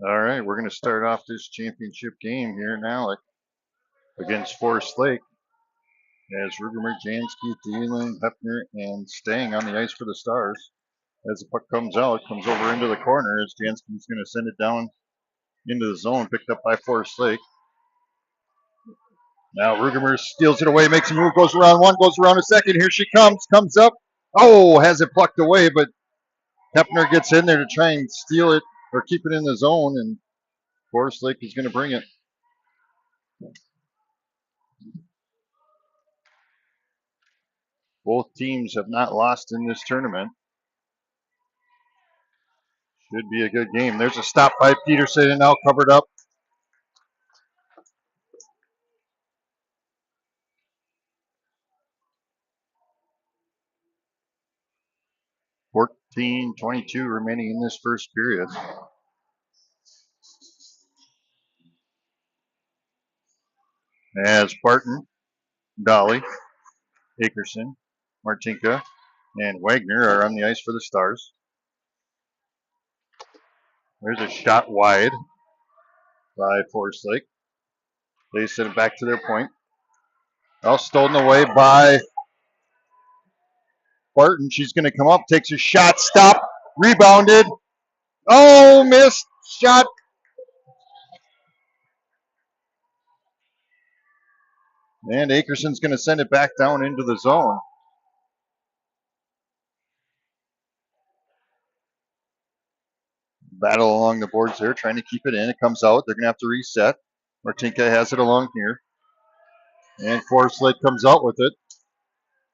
All right, we're going to start off this championship game here now against Forest Lake as Rugermer, Jansky, Thielen, Hefner, and Stang on the ice for the Stars. As the puck comes out, it comes over into the corner as Jansky's going to send it down into the zone, picked up by Forest Lake. Now Rugermer steals it away, makes a move, goes around one, goes around a second. Here she comes up. Oh, has it plucked away, but Hefner gets in there to try and steal it or keep it in the zone, and Forest Lake is going to bring it. Both teams have not lost in this tournament. Should be a good game. There's a stop by Peterson and now covered up. $14:22 remaining in this first period. As Barton, Dolly, Akerson, Martinka, and Wagner are on the ice for the Stars. There's a shot wide by Forest Lake. They send it back to their point. Now stolen away by Barton. She's going to come up, takes a shot, stop, rebounded. Oh, missed shot. And Akerson's going to send it back down into the zone. Battle along the boards there, trying to keep it in. It comes out. They're going to have to reset. Martinka has it along here. And Forest Lake comes out with it.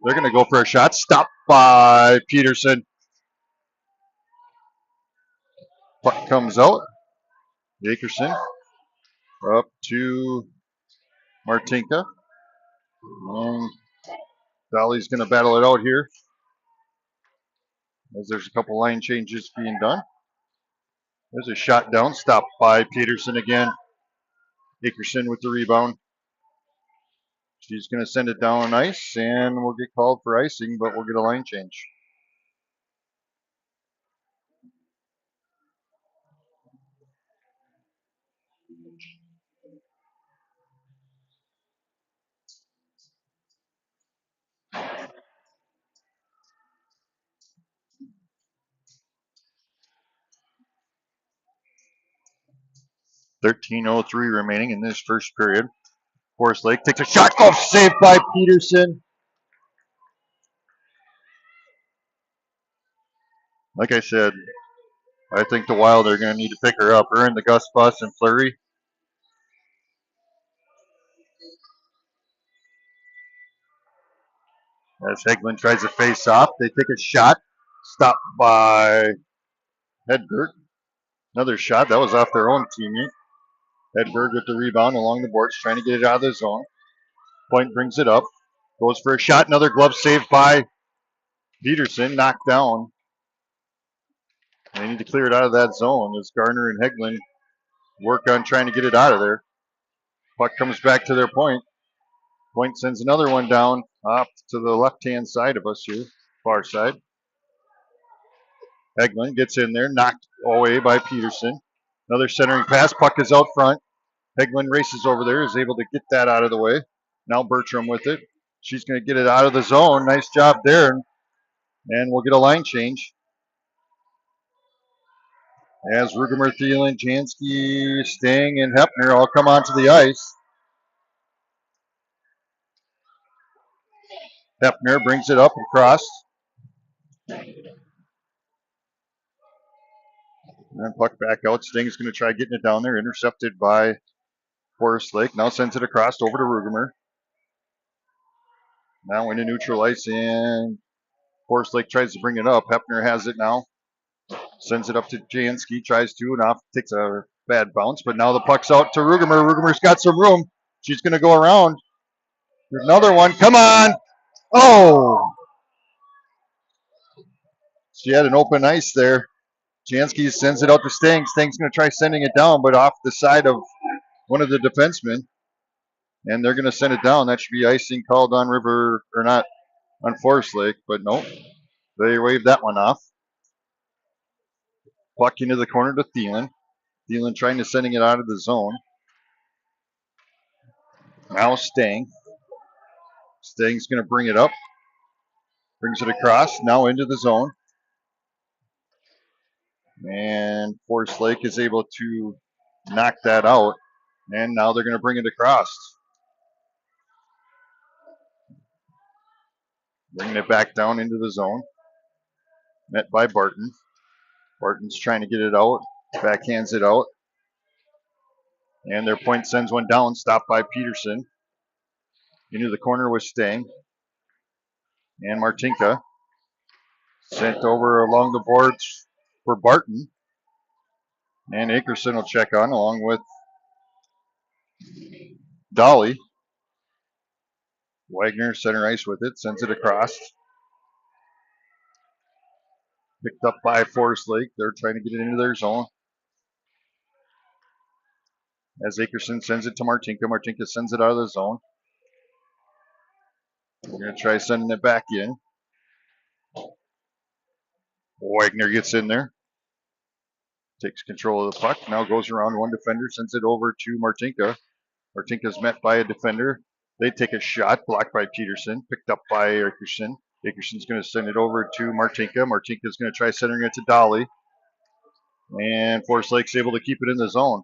They're going to go for a shot. Stopped by Peterson. Puck comes out. Akerson up to Martinka. And Dolly's going to battle it out here as there's a couple line changes being done. There's a shot down. Stopped by Peterson again. Akerson with the rebound. She's going to send it down on ice, and we'll get called for icing, but we'll get a line change. $13:03 remaining in this first period. Forest Lake takes a shot. Oh, saved by Peterson. Like I said, I think the Wild are going to need to pick her up. Her and the Gus Bus and Fleury. As Hegland tries to face off, they take a shot. Stopped by Hedberg. Another shot. That was off their own teammate. Hedberg with the rebound along the boards, trying to get it out of the zone. Point brings it up. Goes for a shot. Another glove saved by Peterson. Knocked down. They need to clear it out of that zone as Garner and Hegland work on trying to get it out of there. Puck comes back to their point. Point sends another one down off to the left-hand side of us here, far side. Hegland gets in there, knocked away by Peterson. Another centering pass. Puck is out front. Hegland races over there, is able to get that out of the way. Now Bertram with it. She's going to get it out of the zone. Nice job there. And we'll get a line change. As Rugermer, Thielen, Jansky, Stang, and Hefner all come onto the ice. Hefner brings it up across. And puck back out. Sting's going to try getting it down there. Intercepted by Forest Lake. Now sends it across over to Rugermer. Now into neutral ice, and Forest Lake tries to bring it up. Hefner has it now. Sends it up to Jansky. Tries to, and off takes a bad bounce. But now the puck's out to Rugermer. Rugermer's got some room. She's going to go around. There's another one. Come on. Oh. She had an open ice there. Jansky sends it out to Stang. Stang's going to try sending it down, but off the side of one of the defensemen. And they're going to send it down. That should be icing called on River, or not on Forest Lake, but no. They waved that one off. Puck into the corner to Thielen. Thielen trying to sending it out of the zone. Now Stang. Stang's going to bring it up. Brings it across. Now into the zone. And Forest Lake is able to knock that out. And now they're going to bring it across. Bringing it back down into the zone. Met by Barton. Barton's trying to get it out. Backhands it out. And their point sends one down. Stopped by Peterson. Into the corner with Stang. And Martinka. Sent over along the boards for Barton. And Akerson will check on along with Dolly. Wagner center ice with it. Sends it across. Picked up by Forest Lake. They're trying to get it into their zone. As Akerson sends it to Martinka. Martinka sends it out of the zone. We're going to try sending it back in. Wagner gets in there. Takes control of the puck. Now goes around one defender. Sends it over to Martinka. Martinka's met by a defender. They take a shot. Blocked by Peterson. Picked up by Akerson. Akerson's going to send it over to Martinka. Martinka's going to try centering it to Dolly. And Forest Lake's able to keep it in the zone.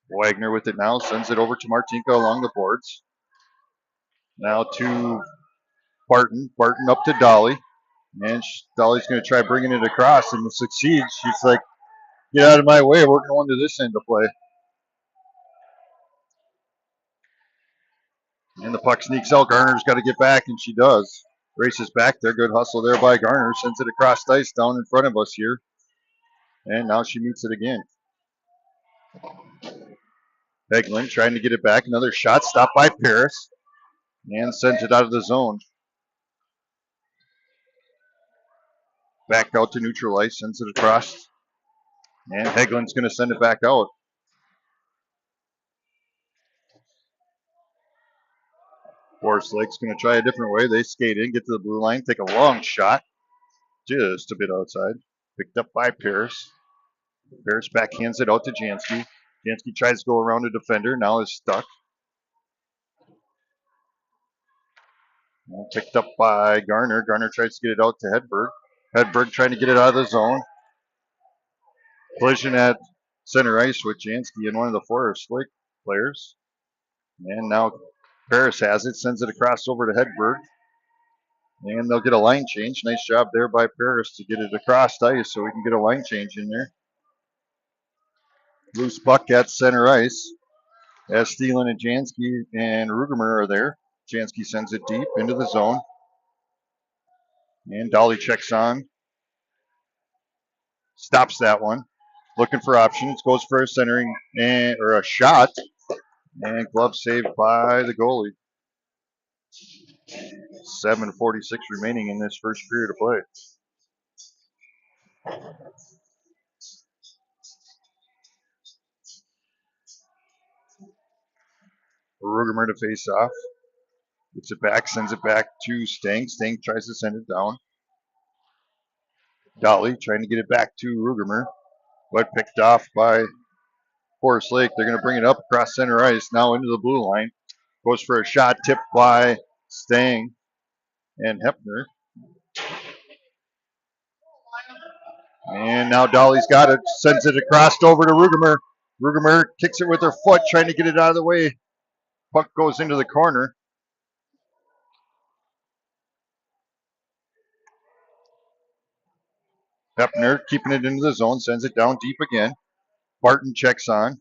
Wagner with it now. Sends it over to Martinka along the boards. Now to Barton. Barton up to Dolly. And Dolly's going to try bringing it across and succeeds. She's like, get out of my way. We're going to this end of play. And the puck sneaks out. Garner's got to get back, and she does. Races back there. Good hustle there by Garner. Sends it across ice down in front of us here. And now she meets it again. Heglin trying to get it back. Another shot stopped by Paris. And sends it out of the zone. Back out to neutral ice. Sends it across. And Heglin's going to send it back out. Forest Lake's going to try a different way. They skate in, get to the blue line, take a long shot. Just a bit outside. Picked up by Paris. Paris backhands it out to Jansky. Jansky tries to go around a defender. Now is stuck. Picked up by Garner. Garner tries to get it out to Hedberg. Hedberg trying to get it out of the zone. Collision at center ice with Jansky and one of the Forest Lake players. And now Paris has it. Sends it across over to Hedberg. And they'll get a line change. Nice job there by Paris to get it across ice so we can get a line change in there. Loose puck at center ice. As Thielen and Jansky and Rugemer are there. Jansky sends it deep into the zone. And Dolly checks on. Stops that one. Looking for options. Goes for a centering or a shot. And glove saved by the goalie. 7:46 remaining in this first period of play. Rugemer to face off. Gets it back, sends it back to Stang. Stang tries to send it down. Dolly trying to get it back to Rugemer, but picked off by Forest Lake. They're going to bring it up across center ice, now into the blue line. Goes for a shot, tipped by Stang and Hepner. And now Dolly's got it, sends it across over to Rugemer. Rugemer kicks it with her foot, trying to get it out of the way. Puck goes into the corner. Hepner keeping it into the zone, sends it down deep again. Barton checks on.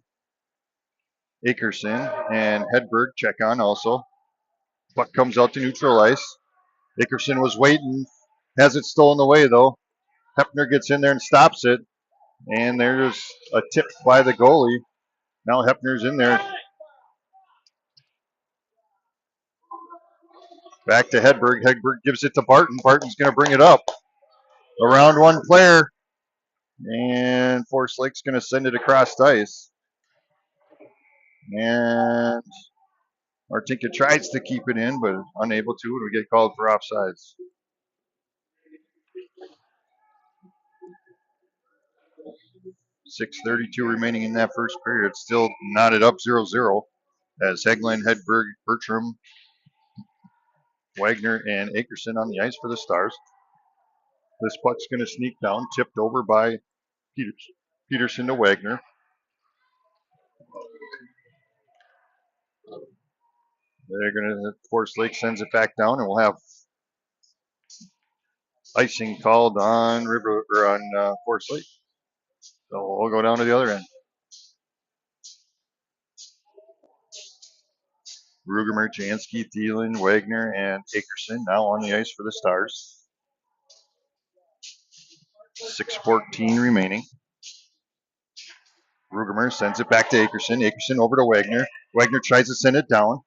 Akerson and Hedberg check on also. Puck comes out to neutral ice. Akerson was waiting, has it stolen away though. Hepner gets in there and stops it. And there's a tip by the goalie. Now Hepner's in there. Back to Hedberg. Hedberg gives it to Barton. Barton's going to bring it up. Around one player. And Forest Lake's going to send it across ice. And Martinka tries to keep it in, but unable to, and we get called for offsides. 6:32 remaining in that first period. Still knotted up 0-0 as Hegland, Hedberg, Bertram, Wagner, and Akerson on the ice for the Stars. This puck's going to sneak down, tipped over by Peterson to Wagner. They're going to, Forest Lake sends it back down, and we'll have icing called on Forest Lake. So we'll go down to the other end. Rugemer, Jansky, Thielen, Wagner, and Akerson now on the ice for the Stars. 6:14 remaining. Rugemer sends it back to Akerson. Akerson over to Wagner. Wagner tries to send it down.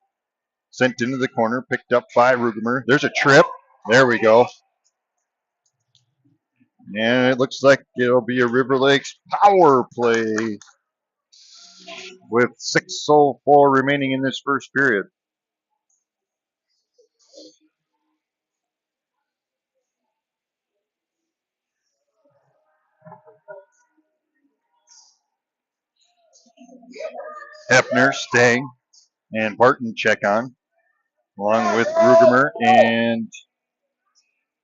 Sent into the corner, picked up by Rugemer. There's a trip. There we go. And it looks like it'll be a River Lakes power play with 6:04 remaining in this first period. Hefner, Stang, and Barton check on, along with Rugemer and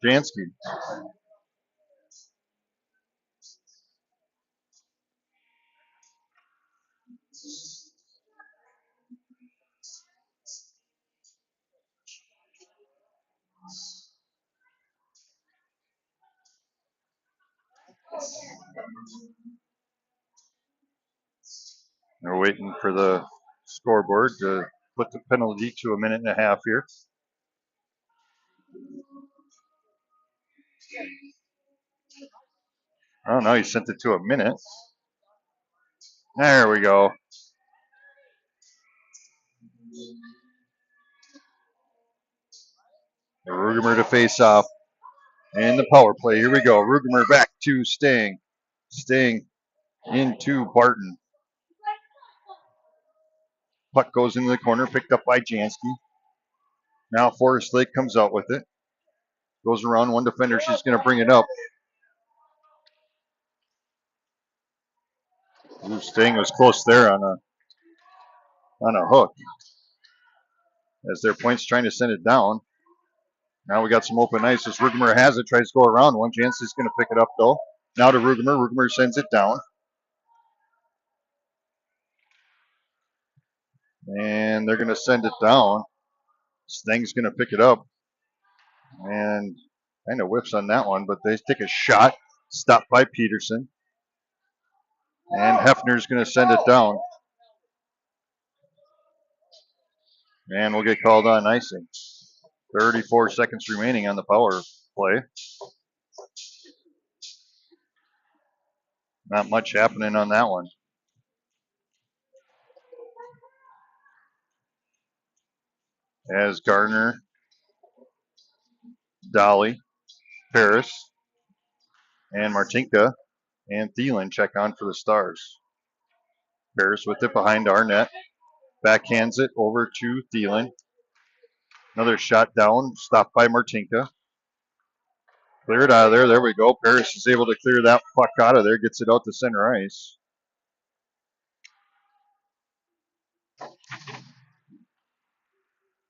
Jansky. They're waiting for the scoreboard to put the penalty to 1.5 minutes here. Oh, no, he sent it to 1 minute. There we go. Rugemer to face off. And the power play. Here we go. Rugemer back to Stang. Stang into Barton. Puck goes into the corner, picked up by Jansky. Now Forest Lake comes out with it. Goes around one defender. She's going to bring it up. Ooh, Stang was close there on a hook. As their point's trying to send it down. Now we got some open ice as Rugemer has it, tries to go around one. Jansky's going to pick it up though. Now to Rugemer. Rugemer sends it down. And they're going to send it down. Stang's going to pick it up. And kind of whiffs on that one, but they take a shot. Stopped by Peterson. And Hefner's going to send it down. And we'll get called on icing. 34 seconds remaining on the power play. Not much happening on that one. As Gardner, Dolly, Paris, and Martinka and Thielen check on for the Stars. Paris with it behind our net. Backhands it over to Thielen. Another shot down, stopped by Martinka. Clear it out of there. There we go. Paris is able to clear that puck out of there. Gets it out to center ice.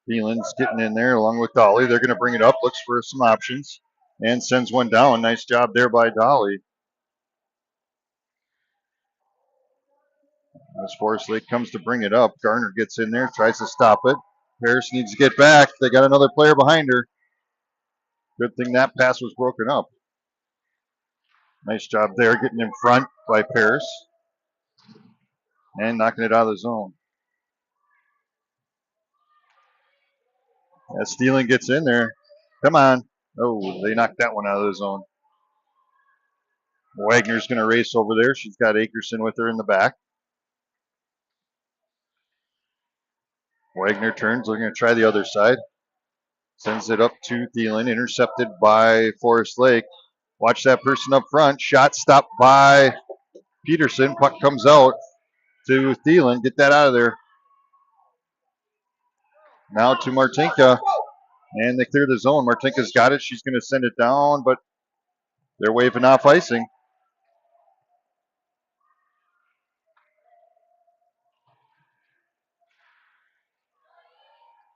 Thielen's getting in there along with Dolly. They're going to bring it up. Looks for some options. And sends one down. Nice job there by Dolly. As Forest Lake comes to bring it up, Garner gets in there, tries to stop it. Paris needs to get back. They got another player behind her. Good thing that pass was broken up. Nice job there getting in front by Paris. And knocking it out of the zone. As Thielen gets in there. Come on. Oh, they knocked that one out of the zone. Wagner's going to race over there. She's got Akerson with her in the back. Wagner turns, looking to try the other side. Sends it up to Thielen, intercepted by Forest Lake. Watch that person up front. Shot stopped by Peterson. Puck comes out to Thielen. Get that out of there. Now to Martinka. And they clear the zone. Martinka's got it. She's going to send it down, but they're waving off icing.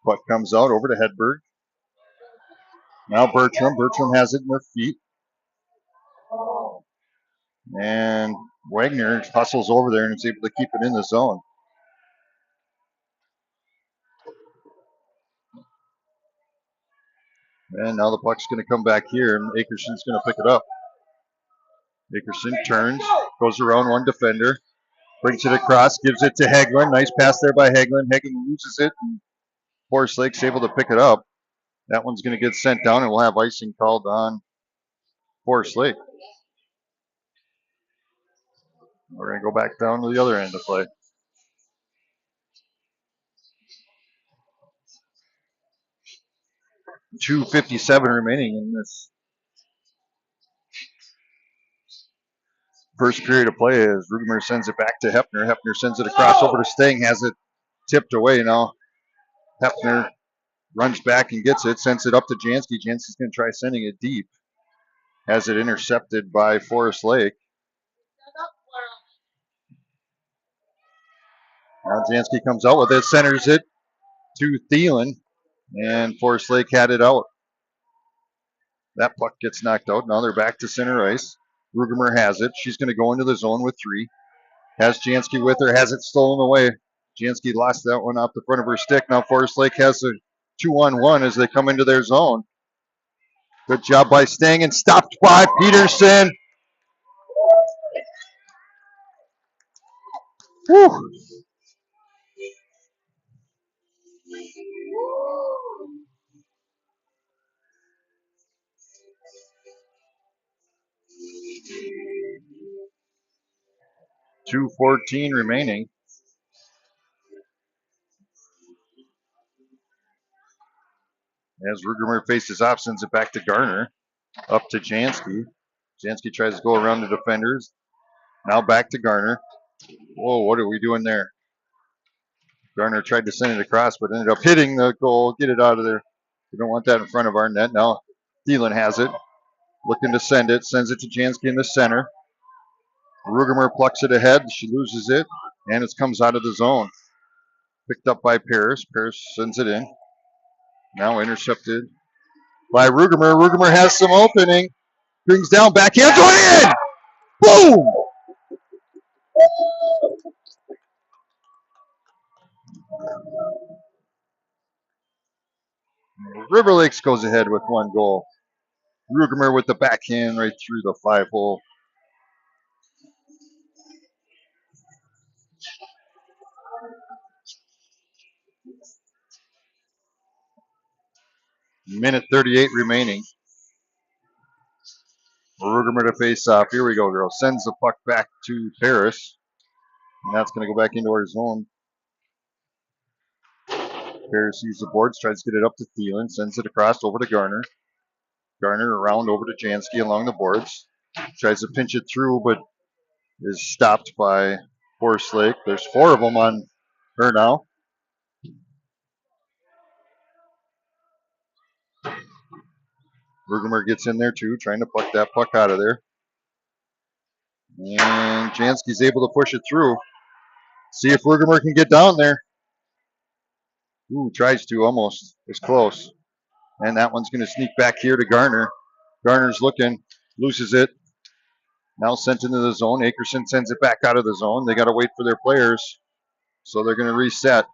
Puck comes out over to Hedberg. Now Bertram. Bertram has it in their feet. And Wagner hustles over there and is able to keep it in the zone. And now the puck's going to come back here, and Akerson's going to pick it up. Akerson turns, goes around one defender, brings it across, gives it to Hagelin. Nice pass there by Hagelin. Hagelin loses it, and Forest Lake's able to pick it up. That one's going to get sent down, and we'll have icing called on Forest Lake. We're going to go back down to the other end of play. 2:57 remaining in this first period of play as Rugemer sends it back to Hefner. Hefner sends it across over to Stang, has it tipped away now. Hefner runs back and gets it, sends it up to Jansky. Jansky's going to try sending it deep. Has it intercepted by Forest Lake. Now Jansky comes out with it, centers it to Thielen, and Forest Lake had it out. That puck gets knocked out. Now they're back to center ice. Rugemer has it. She's going to go into the zone with 3. Has Jansky with her, has it stolen away. Jansky lost that one off the front of her stick. Now Forest Lake has a 2-on-1 as they come into their zone. Good job by Stang and stopped by Peterson. Whew. .2:14 remaining. As Rugemer faces off, sends it back to Garner. Up to Jansky. Jansky tries to go around the defenders. Now back to Garner. Whoa, what are we doing there? Garner tried to send it across, but ended up hitting the goal. Get it out of there. We don't want that in front of our net. Now Thielen has it. Looking to send it. Sends it to Jansky in the center. Rugemer plucks it ahead. She loses it. And it comes out of the zone. Picked up by Paris. Paris sends it in. Now intercepted by Rugemer. Rugemer has some opening. Brings down, backhand, going in! Boom! River Lakes goes ahead with 1 goal. Rugemer with the backhand right through the 5-hole. Minute 38 remaining. Rugemer to face off. Here we go, girls. Sends the puck back to Paris. And that's going to go back into our zone. Paris sees the boards, tries to get it up to Thielen, sends it across over to Garner. Garner around over to Jansky along the boards. Tries to pinch it through, but is stopped by Forest Lake. There's 4 of them on her now. Rugemer gets in there too, trying to pluck that puck out of there. And Jansky's able to push it through. See if Rugemer can get down there. Ooh, tries to almost. It's close. And that one's going to sneak back here to Garner. Garner's looking, loses it. Now sent into the zone. Akerson sends it back out of the zone. They got to wait for their players. So they're going to reset.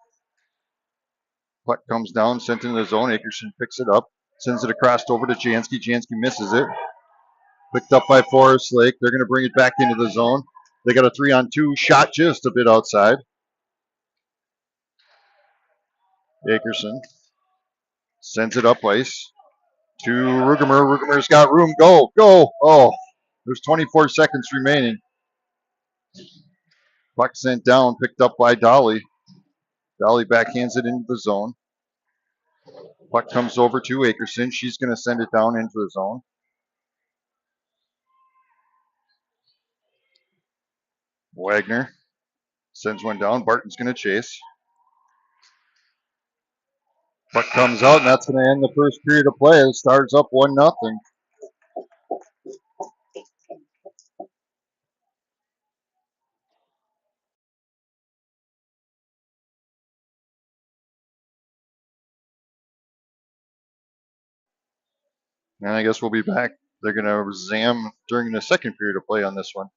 Puck comes down, sent into the zone. Akerson picks it up, sends it across over to Jansky. Jansky misses it. Picked up by Forest Lake. They're going to bring it back into the zone. They got a 3-on-2 shot just a bit outside. Akerson sends it up ice to Rugemer. Rugemer's got room. Go, go. Oh, there's 24 seconds remaining. Puck sent down, picked up by Dolly. Dolly backhands it into the zone. Puck comes over to Akerson. She's going to send it down into the zone. Wagner sends one down. Barton's going to chase. Puck comes out, and that's going to end the first period of play. The Stars up 1-0. And I guess we'll be back. They're going to zam during the second period of play on this one.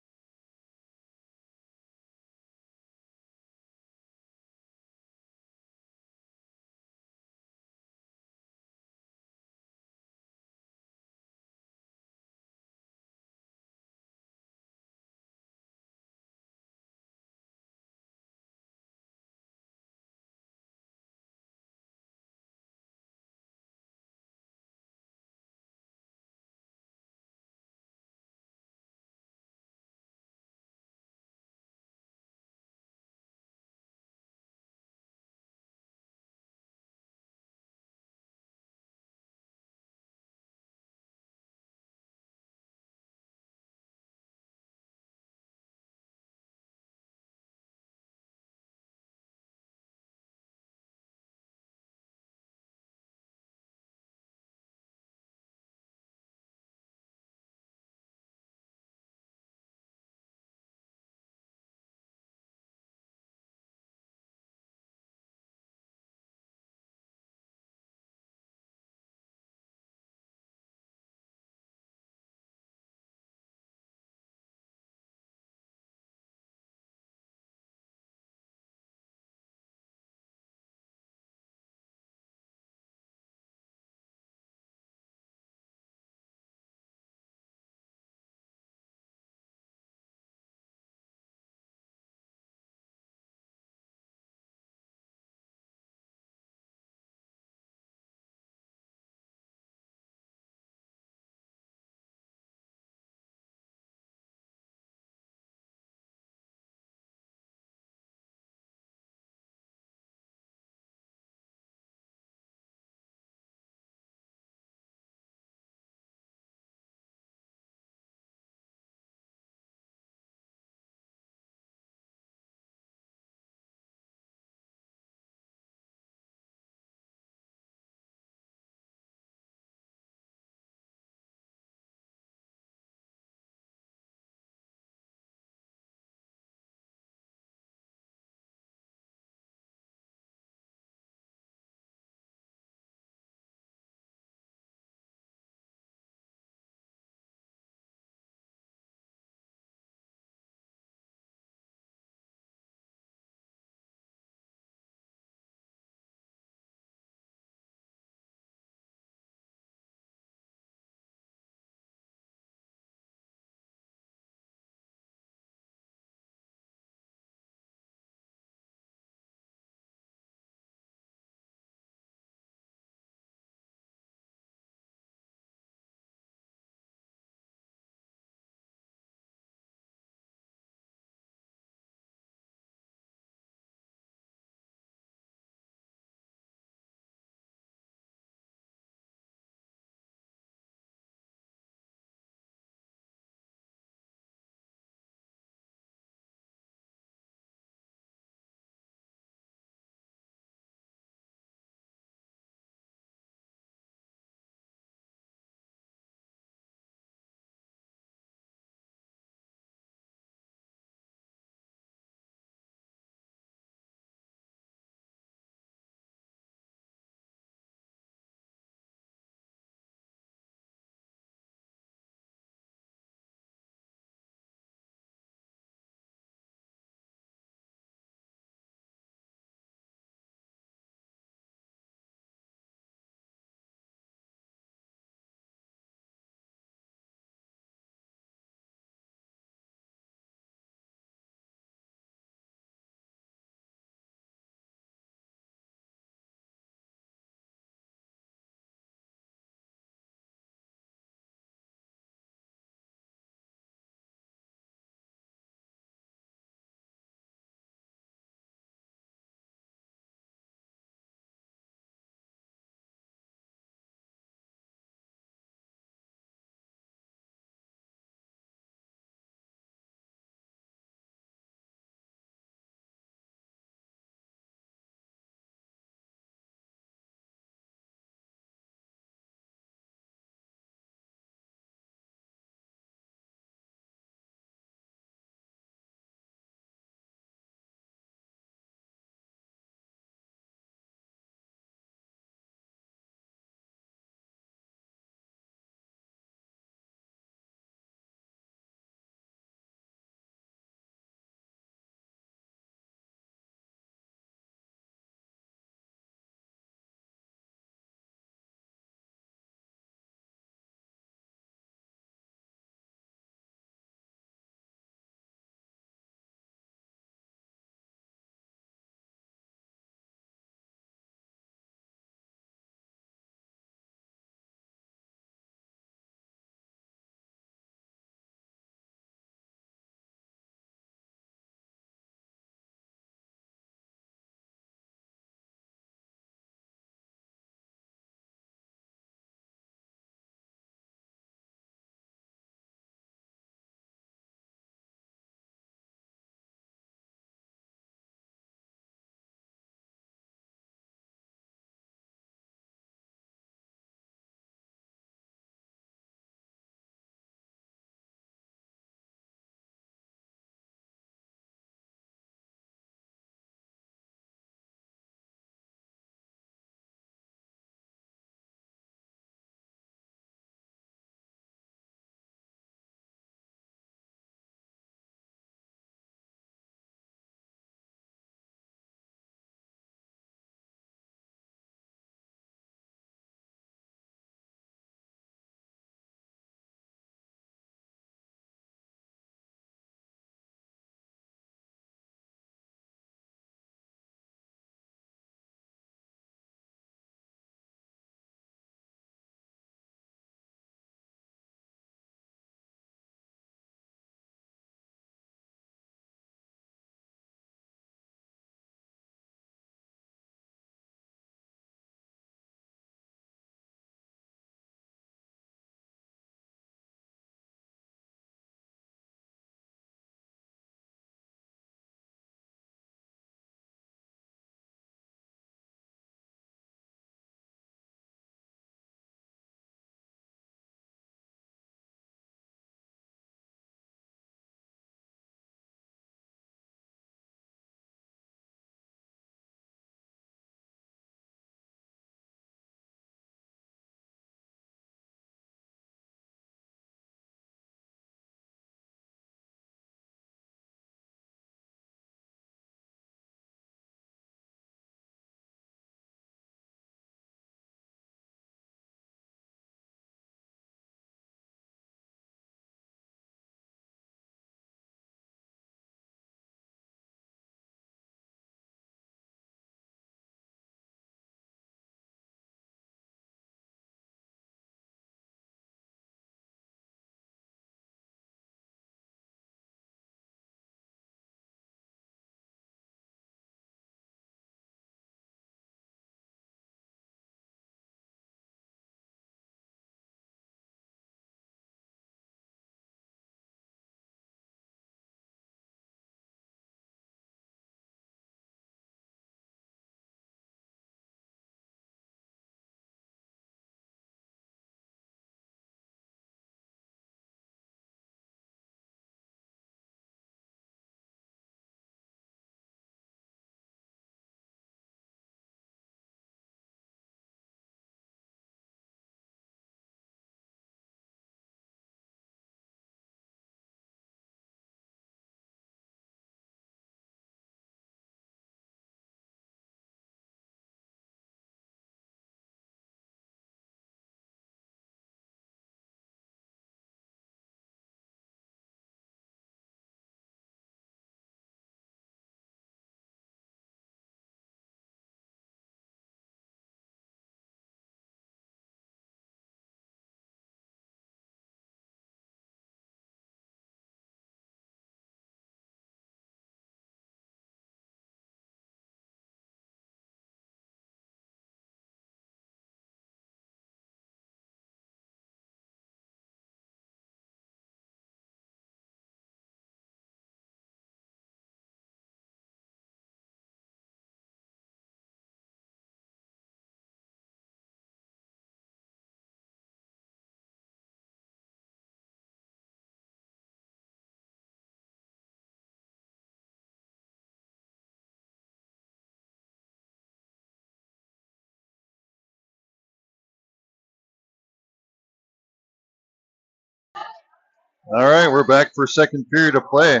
All right, we're back for second period of play.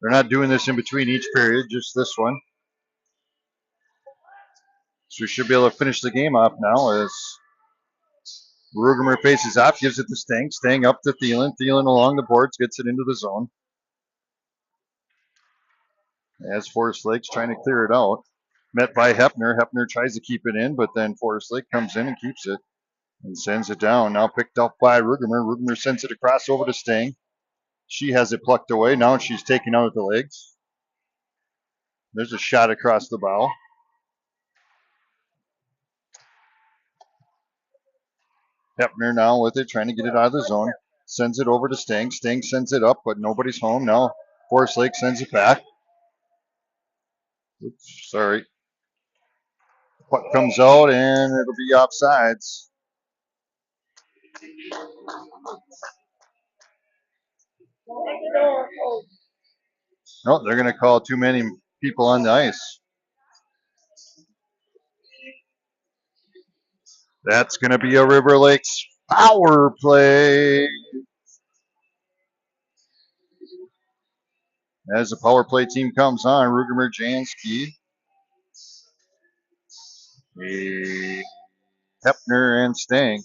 They're not doing this in between each period, just this one. So we should be able to finish the game off now as Rugemer faces off, gives it to Stang. Stang up to Thielen. Thielen along the boards, gets it into the zone. As Forest Lake's trying to clear it out. Met by Hepner. Hepner tries to keep it in, but then Forest Lake comes in and keeps it and sends it down. Now picked up by Rugemer. Rugemer sends it across over to Stang. She has it plucked away. Now she's taking out the legs. There's a shot across the bow. Hepner now with it, trying to get it out of the zone. Sends it over to Stang. Stang sends it up, but nobody's home. Now Forest Lake sends it back. Oops, sorry. Puck comes out, and it'll be offsides. No, they're going to call too many people on the ice. That's going to be a River Lakes power play. As the power play team comes on, Rugemer, Jansky, Hepner, and Stang.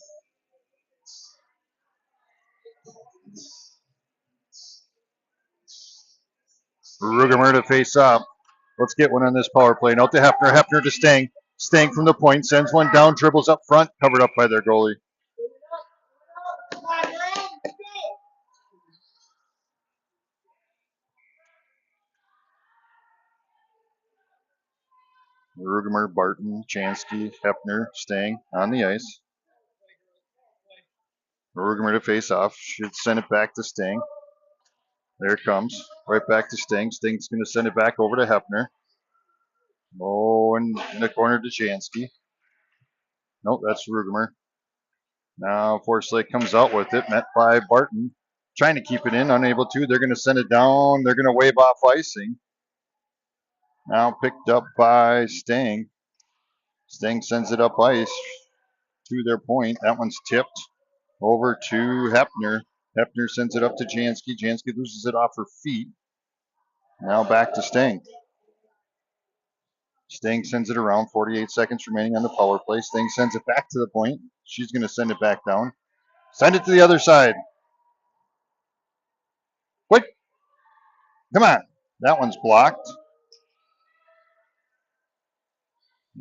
Rugemer to face up. Let's get one on this power play. Note to Hepner. Hepner to Stang. Stang from the point. Sends one down. Dribbles up front. Covered up by their goalie. Rugemer, Barton, Chansky, Hepner, Stang on the ice. Rugemer to face off. Should send it back to Stang. There it comes. Right back to Stang. Sting's going to send it back over to Hepner. Oh, and in the corner to Jansky. Nope, that's Rugemer. Now Forest Lake comes out with it, met by Barton. Trying to keep it in, unable to. They're going to send it down. They're going to wave off icing. Now picked up by Stang. Stang sends it up ice to their point. That one's tipped over to Hepner. Hepner sends it up to Jansky. Jansky loses it off her feet. Now back to Stang. Stang sends it around. 48 seconds remaining on the power play. Stang sends it back to the point. She's going to send it back down. Send it to the other side. Quick. Come on. That one's blocked.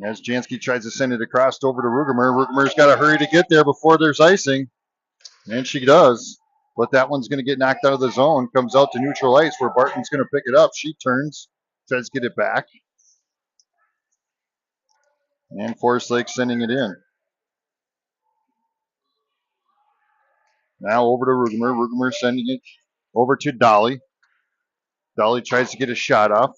As Jansky tries to send it across over to Rugemer. Rugemer's got to hurry to get there before there's icing. And she does. But that one's going to get knocked out of the zone. Comes out to neutral ice where Barton's going to pick it up. She turns. Tries to get it back. And Forest Lake sending it in. Now over to Rugemer. Rugemer sending it over to Dolly. Dolly tries to get a shot off.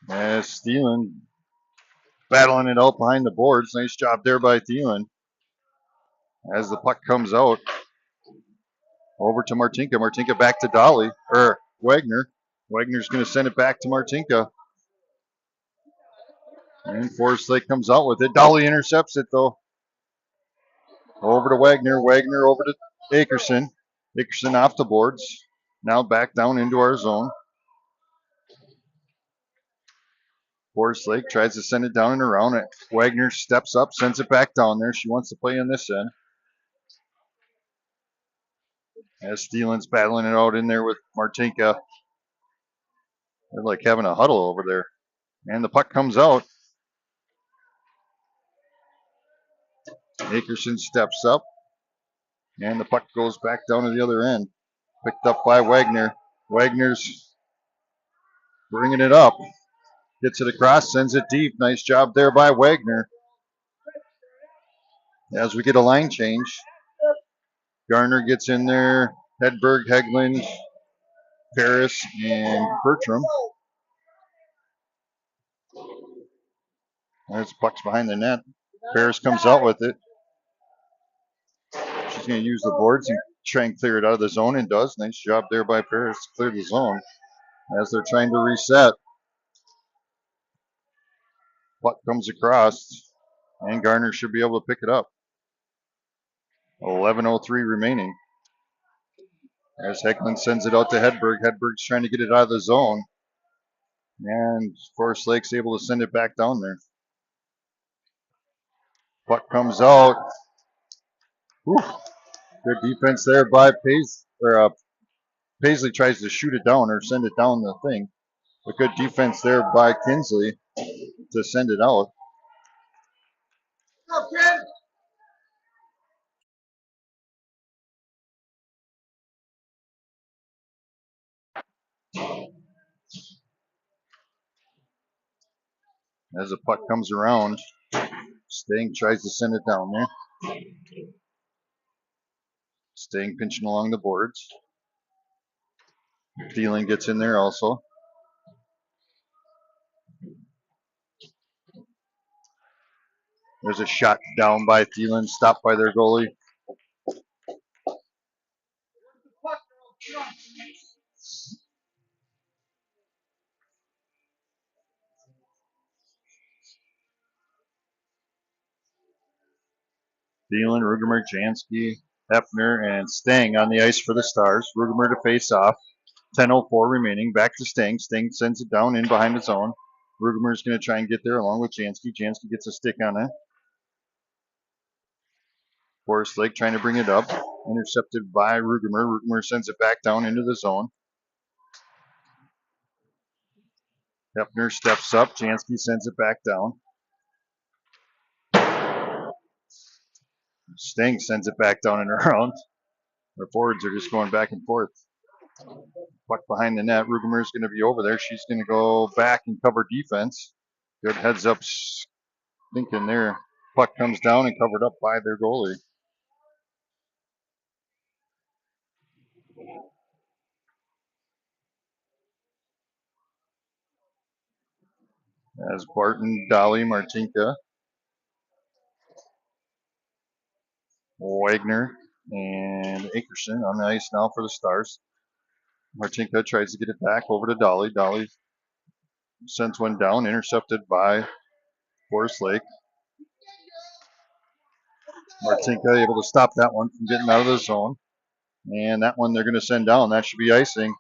As Thielen battling it out behind the boards. Nice job there by Thielen. As the puck comes out, over to Martinka. Martinka back to Dolly, or Wagner. Wagner's going to send it back to Martinka. And Forest Lake comes out with it. Dolly intercepts it, though. Over to Wagner. Wagner over to Akerson. Akerson off the boards. Now back down into our zone. Forest Lake tries to send it down and around it. Wagner steps up, sends it back down there. She wants to play on this end. As Thielen's battling it out in there with Martinka. They're like having a huddle over there. And the puck comes out. Akerson steps up. And the puck goes back down to the other end. Picked up by Wagner. Wagner's bringing it up. Gets it across, sends it deep. Nice job there by Wagner. As we get a line change. Garner gets in there. Hedberg, Hegland, Paris, and Bertram. There's pucks behind the net. Paris comes out with it. She's going to use the boards and try and clear it out of the zone, and does. Nice job there by Paris to clear the zone as they're trying to reset. Puck comes across, and Garner should be able to pick it up. 11:03 remaining. As Hecklin sends it out to Hedberg. Hedberg's trying to get it out of the zone. And Forest Lake's able to send it back down there. Puck comes out. Whew. Good defense there by Paisley tries to shoot it down or send it down the thing. But good defense there by Kinsley to send it out. As the puck comes around, Sting tries to send it down there. Sting pinching along the boards. Thielen gets in there also. There's a shot down by Thielen, stopped by their goalie. Thielen, Rugemer, Jansky, Hefner, and Stang on the ice for the Stars. Rugemer to face off. 10:04 remaining. Back to Stang. Stang sends it down in behind the zone. Rugemer's going to try and get there along with Jansky. Jansky gets a stick on it. Forest Lake trying to bring it up. Intercepted by Rugemer. Rugemer sends it back down into the zone. Hefner steps up. Jansky sends it back down. Stang sends it back down and around. Our forwards are just going back and forth. Puck behind the net. Rugemer's going to be over there. She's going to go back and cover defense. Good heads up thinking there. Puck comes down and covered up by their goalie. As Barton, Dolly, Martinka, Wagner, and Akerson on the ice now for the Stars. Martinka tries to get it back over to Dolly. Dolly sends one down, intercepted by Forest Lake. Martinka able to stop that one from getting out of the zone. And that one they're going to send down. That should be icing.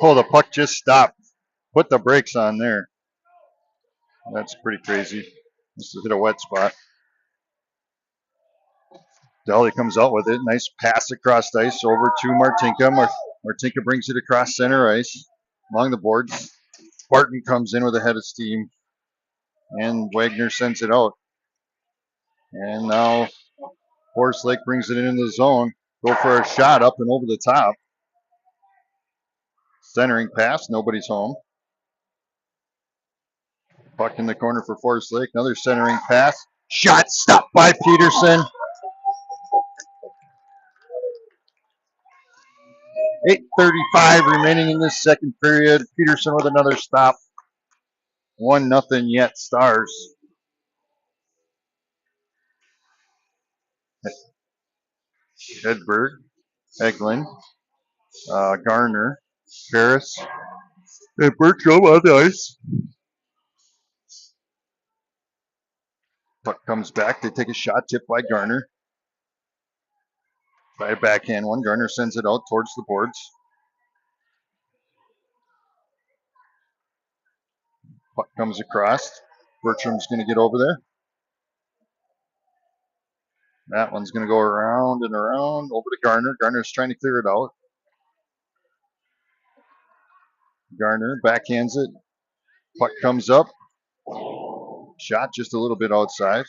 Oh, the puck just stopped. Put the brakes on there. That's pretty crazy. This has hit a wet spot. Dolly comes out with it. Nice pass across the ice over to Martinka. Martinka brings it across center ice along the boards. Barton comes in with a head of steam. And Wagner sends it out. And now Forest Lake brings it into the zone. Go for a shot up and over the top. Centering pass. Nobody's home. Puck in the corner for Forest Lake. Another centering pass. Shot stopped by Peterson. 8:35 remaining in this second period. Peterson with another stop. 1-0 yet Stars. Hedberg, Eglin, Garner, Paris, and Bertram on the ice. Puck comes back. They take a shot tipped by Garner. By a backhand one. Garner sends it out towards the boards. Puck comes across. Bertram's going to get over there. That one's going to go around and around over to Garner. Garner's trying to clear it out. Garner backhands it. Puck comes up. Shot just a little bit outside.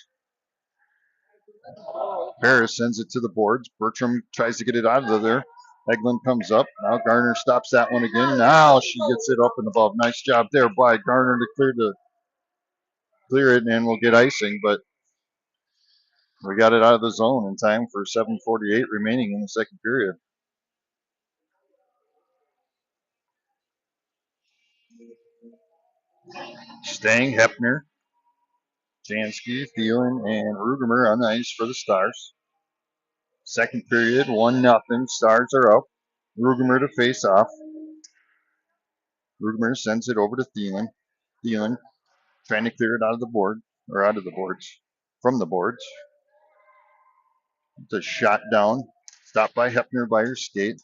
Paris sends it to the boards. Bertram tries to get it out of there. Eglin comes up. Now Garner stops that one again. Now she gets it up and above. Nice job there by Garner to clear it, and we'll get icing. But we got it out of the zone in time for 7:48 remaining in the second period. Stang, Hefner, Jansky, Thielen, and Rugemer on the ice for the Stars. Second period, 1-0. Stars are up. Rugemer to face off. Rugemer sends it over to Thielen. Thielen trying to clear it out of the board, or out of the boards, from the boards. It's a shot down. Stopped by Hepner by her skate.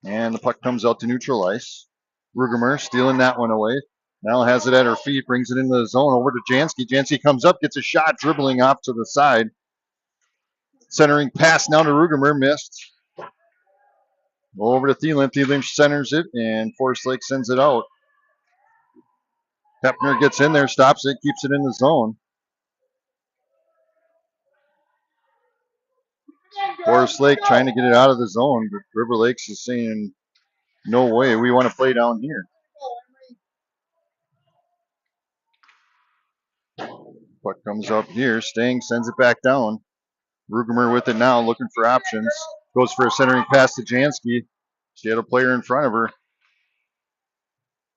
And the puck comes out to neutral ice. Rugemer stealing that one away. Now has it at her feet, brings it into the zone over to Jansky. Jansky comes up, gets a shot, dribbling off to the side. Centering pass now to Rugemer, missed. Over to Thielen. Thielen centers it, and Forest Lake sends it out. Hepner gets in there, stops it, keeps it in the zone. Forest Lake trying to get it out of the zone, but River Lakes is saying, no way, we want to play down here. Puck comes up here. Stang sends it back down. Rugemer with it now, looking for options. Goes for a centering pass to Jansky. She had a player in front of her.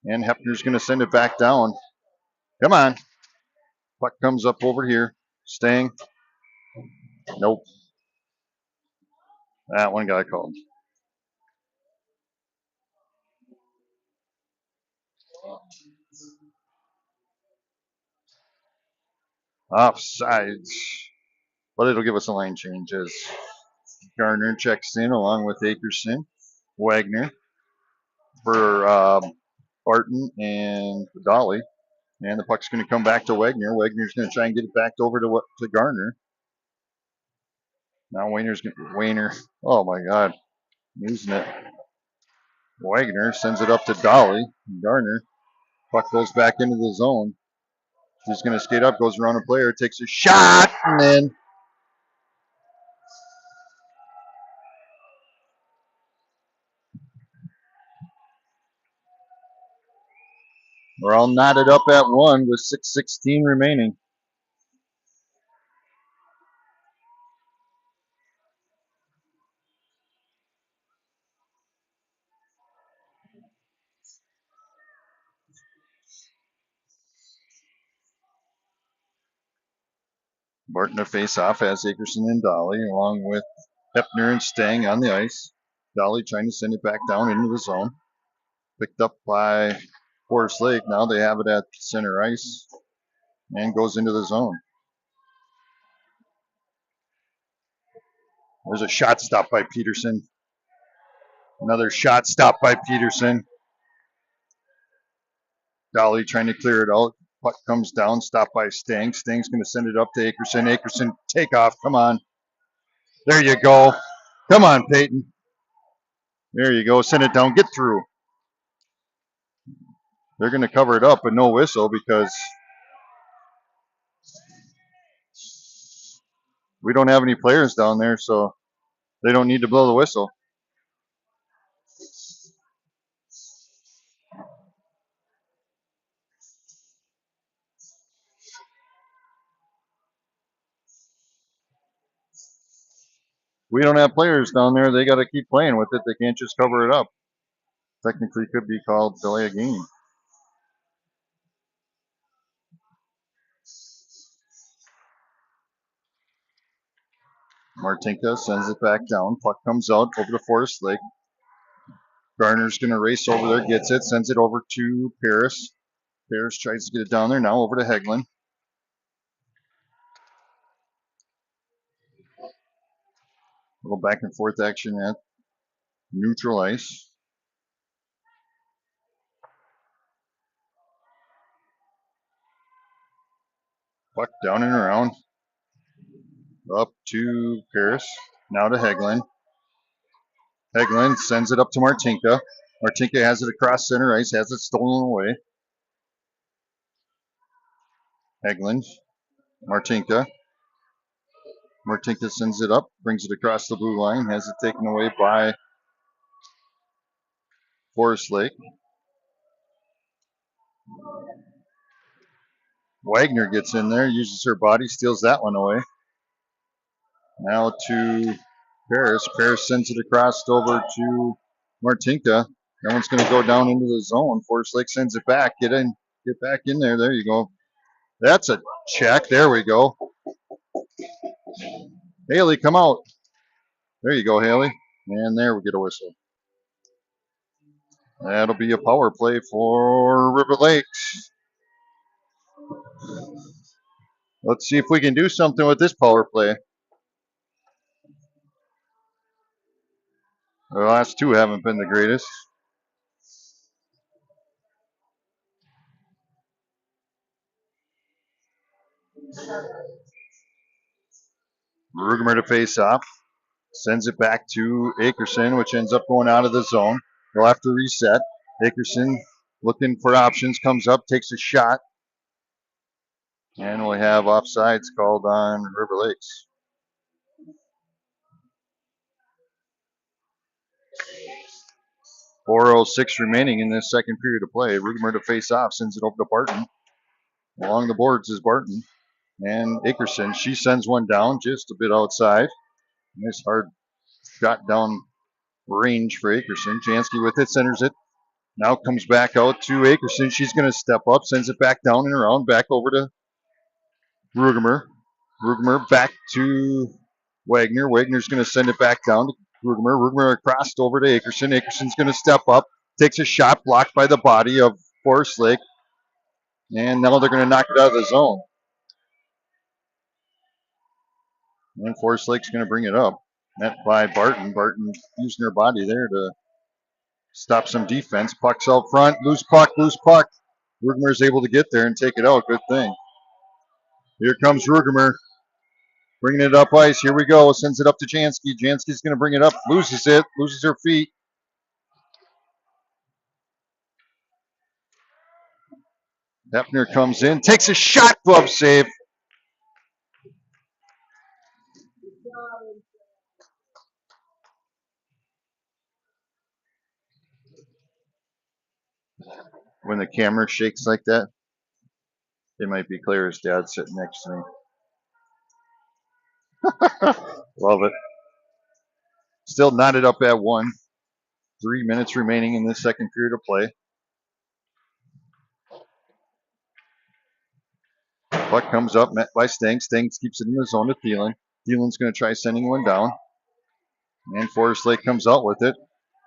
And Hepner's going to send it back down. Come on. Puck comes up over here. Stang. Nope. That one got called. Offsides. But it'll give us a line change as Gardner checks in along with Akerson, Wagner for Barton and Dolly. And the puck's going to come back to Wagner. Wagner's going to try and get it back over to Gardner. Now Wagner. Oh my God. Losing it. Wagner sends it up to Dolly. Gardner. Puck goes back into the zone. She's going to skate up, goes around a player, takes a shot, and then we're all knotted up at 1 with 6:16 remaining. Barton to face off has Akerson and Dolly, along with Hepner and Stang on the ice. Dolly trying to send it back down into the zone. Picked up by Forest Lake. Now they have it at center ice and goes into the zone. There's a shot stop by Peterson. Another shot stop by Peterson. Dolly trying to clear it out. Puck comes down, stopped by Stang. Stang's going to send it up to Akerson. Akerson, take off. Come on. There you go. Come on, Peyton. There you go. Send it down. Get through. They're going to cover it up, but no whistle because we don't have any players down there, so they don't need to blow the whistle. We don't have players down there. They got to keep playing with it. They can't just cover it up. Technically could be called delay a game. Martinka sends it back down. Puck comes out over to Forest Lake. Garner's going to race over there, gets it, sends it over to Paris. Paris tries to get it down there. Now over to Heglin. A little back and forth action at neutral ice. Puck down and around. Up to Paris. Now to Heglin. Heglin sends it up to Martinka. Martinka has it across center ice, has it stolen away. Heglin. Martinka. Martinka sends it up, brings it across the blue line, has it taken away by Forest Lake. Wagner gets in there, uses her body, steals that one away. Now to Paris. Paris sends it across over to Martinka. That one's going to go down into the zone. Forest Lake sends it back. Get in. Get back in there. There you go. That's a check. There we go. Haley, come out. There you go, Haley. And there we get a whistle. That'll be a power play for River Lakes. Let's see if we can do something with this power play. The last two haven't been the greatest. Rugemer to face off. Sends it back to Akerson, which ends up going out of the zone. They'll have to reset. Akerson looking for options, comes up, takes a shot. And we'll have offsides called on River Lakes. .406 remaining in this second period of play. Rugemer to face off, sends it over to Barton. Along the boards is Barton. And Akerson, she sends one down just a bit outside. Nice hard shot down range for Akerson. Jansky with it, centers it. Now comes back out to Akerson. She's going to step up, sends it back down and around, back over to Rugemer. Rugemer back to Wagner. Wagner's going to send it back down to Rugemer. Rugemer across over to Akerson. Akerson's going to step up, takes a shot, blocked by the body of Forest Lake. And now they're going to knock it out of the zone. And Forest Lake's going to bring it up. Met by Barton. Barton using her body there to stop some defense. Puck's out front. Loose puck, loose puck. Rugemer's able to get there and take it out. Good thing. Here comes Rugemer. Bringing it up ice. Here we go. Sends it up to Jansky. Jansky's going to bring it up. Loses it. Loses her feet. Hefner comes in. Takes a shot. Glove save. When the camera shakes like that, it might be Claire's dad sitting next to me. Love it. Still knotted up at 1. 3 minutes remaining in this second period of play. Puck comes up, met by Stang. Stang keeps it in the zone to Thielen. Thielen's going to try sending one down. And Forest Lake comes out with it.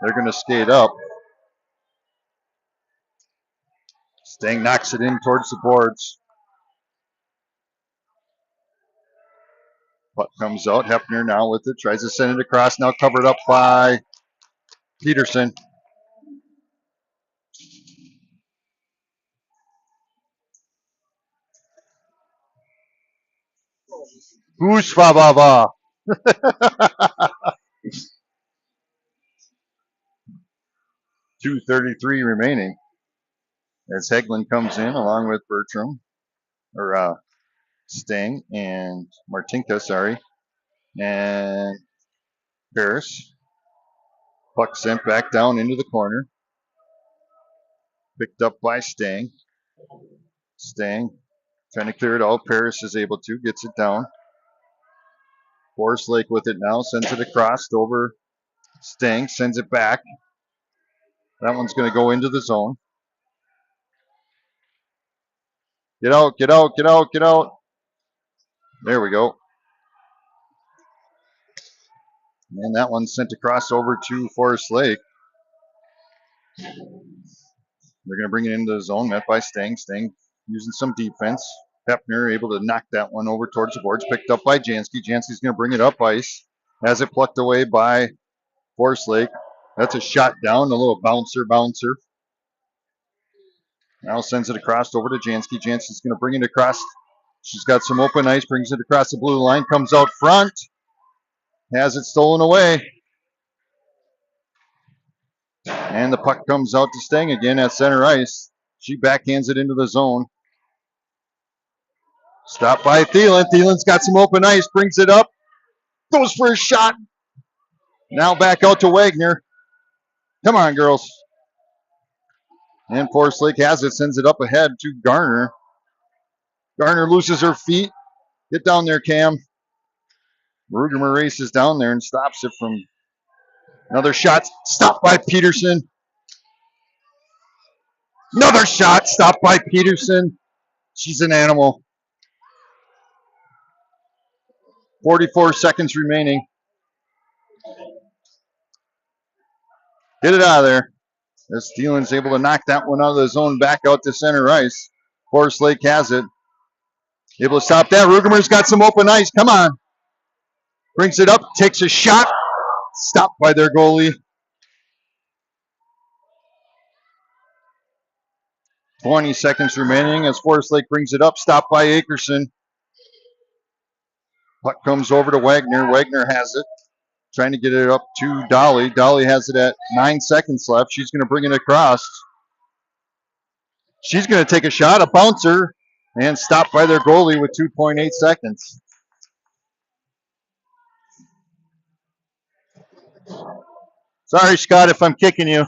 They're going to skate up. Stang knocks it in towards the boards. Puck comes out. Hefner now with it. Tries to send it across. Now covered up by Peterson. Who's Fababa? 2:33 remaining. As Hegland comes in along with Bertram, or Sting and Martinka, and Paris. Puck sent back down into the corner. Picked up by Stang. Stang trying to clear it out. Paris is able to, gets it down. Forest Lake with it now, sends it across over Stang, sends it back. That one's going to go into the zone. Get out, get out, get out, get out. There we go. And that one's sent across over to Forest Lake. They're going to bring it into the zone, met by Stang. Stang using some defense. Hefner able to knock that one over towards the boards. Picked up by Jansky. Jansky's going to bring it up ice. Has it plucked away by Forest Lake. That's a shot down, a little bouncer. Now sends it across over to Jansky. Jansky's going to bring it across. She's got some open ice, brings it across the blue line, comes out front. Has it stolen away. And the puck comes out to Stang again at center ice. She backhands it into the zone. Stopped by Thielen. Thielen's got some open ice, brings it up. Goes for a shot. Now back out to Wagner. Come on, girls. And Forest Lake has it, sends it up ahead to Garner. Garner loses her feet. Get down there, Cam. Rugemer races down there and stops it from another shot. Stopped by Peterson. Another shot stopped by Peterson. She's an animal. 44 seconds remaining. Get it out of there. As Thielen's able to knock that one out of the zone back out to center ice. Forest Lake has it. Able to stop that. Rugemer's got some open ice. Come on. Brings it up. Takes a shot. Stopped by their goalie. 20 seconds remaining as Forest Lake brings it up. Stopped by Akerson. Puck comes over to Wagner. Wagner has it. Trying to get it up to Dolly. Dolly has it at 9 seconds left. She's going to bring it across. She's going to take a shot, a bouncer, and stopped by their goalie with 2.8 seconds. Sorry, Scott, if I'm kicking you.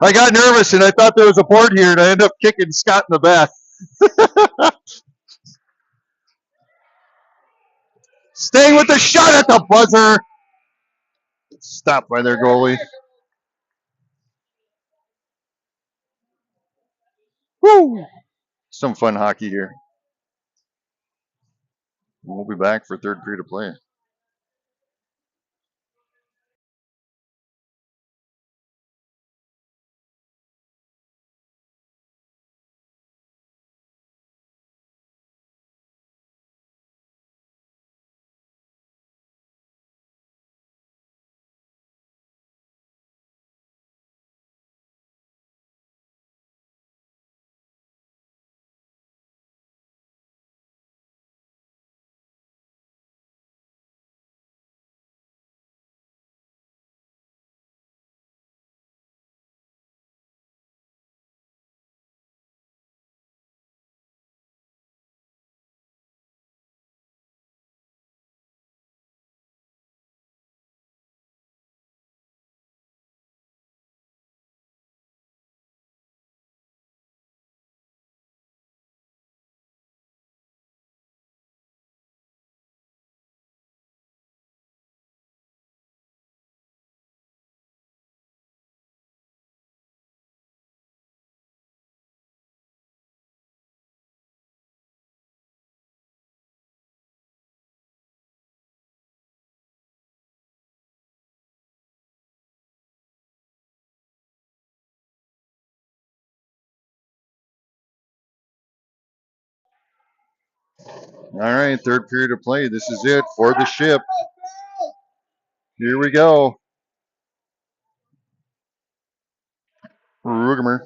I got nervous and I thought there was a board here and I ended up kicking Scott in the back. Staying with the shot at the buzzer. Stopped by their goalie. Woo! Some fun hockey here. We'll be back for third period of play. All right, third period of play. This is it for the ship. Here we go. Rugemer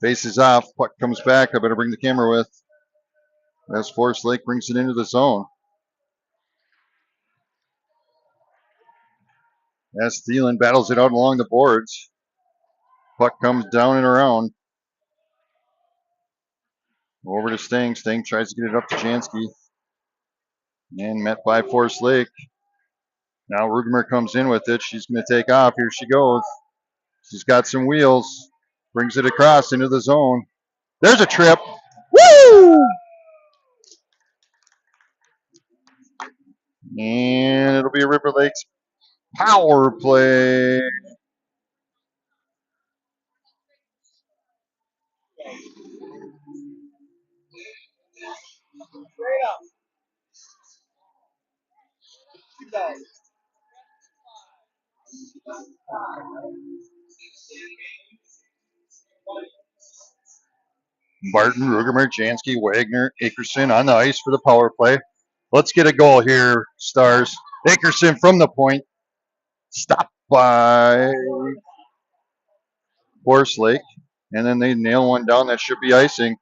faces off. Puck comes back. I better bring the camera with. As Forest Lake brings it into the zone. As Thielen battles it out along the boards. Puck comes down and around. Over to Stang. Stang tries to get it up to Jansky. And met by Forest Lake. Now Rugemer comes in with it. She's going to take off. Here she goes. She's got some wheels. Brings it across into the zone. There's a trip. Woo! And it'll be a River Lakes power play. Barton, Rugemer, Jansky, Wagner, Akerson on the ice for the power play. Let's get a goal here, Stars. Akerson from the point. Stopped by Forest Lake. And then they nail one down. That should be icing.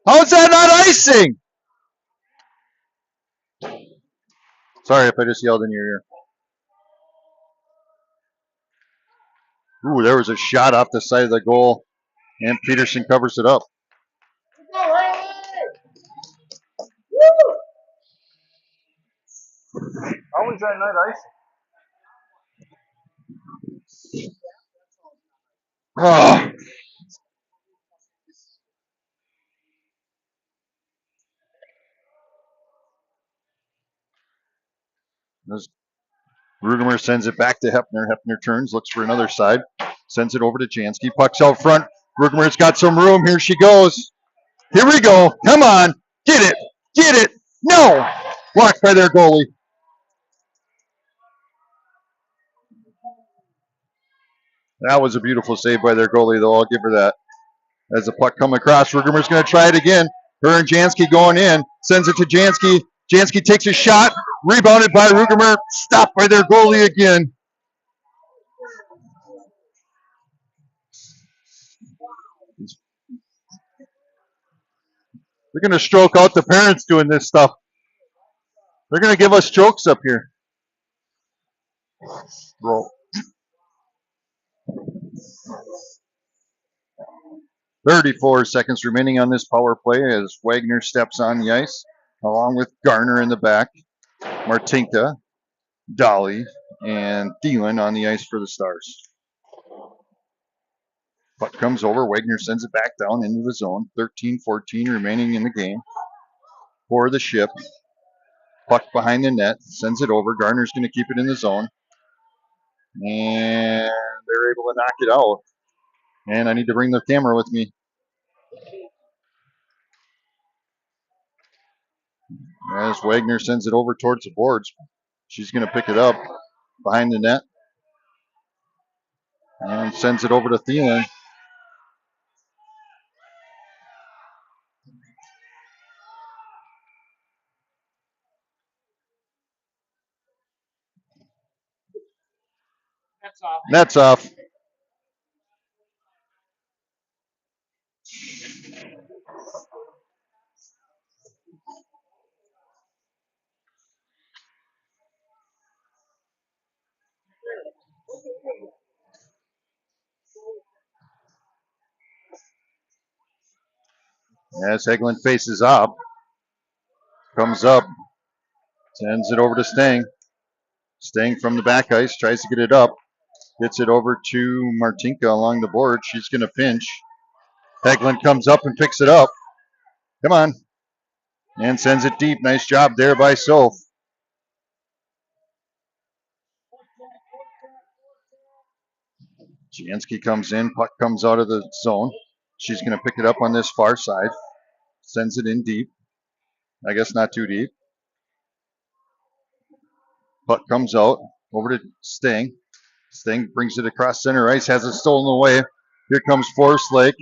How's that not icing? Sorry if I just yelled in your ear. Ooh, there was a shot off the side of the goal. And Peterson covers it up. How was that not icing? Oh. Rugemer sends it back to Hepner. Hepner turns, looks for another side, sends it over to Jansky. Puck's out front. Rugemer's got some room. Here she goes. Here we go. Come on. Get it. Get it. No. Blocked by their goalie. That was a beautiful save by their goalie, though. I'll give her that. As the puck come across, Rugermer's going to try it again. Her and Jansky going in. Sends it to Jansky. Jansky takes a shot. Rebounded by Rugermer. Stopped by their goalie again. They're going to stroke out the parents doing this stuff. They're going to give us strokes up here. Roll. 34 seconds remaining on this power play as Wagner steps on the ice, along with Garner in the back, Martinka, Dolly, and Thielen on the ice for the Stars. Puck comes over. Wagner sends it back down into the zone. 13-14 remaining in the game for the Ship. Puck behind the net. Sends it over. Garner's going to keep it in the zone. And they're able to knock it out. And I need to bring the camera with me. As Wagner sends it over towards the boards. She's going to pick it up behind the net. And sends it over to Thielen. Net's off. As Hegland faces up. Comes up. Sends it over to Stang. Stang from the back ice. Tries to get it up. Gets it over to Martinka along the board. She's going to pinch. Hegland comes up and picks it up. Come on. And sends it deep. Nice job there by Soph. Jansky comes in. Puck comes out of the zone. She's going to pick it up on this far side. Sends it in deep. I guess not too deep. Puck comes out. Over to Sting. Sting brings it across center ice. Has it stolen away. Here comes Forest Lake.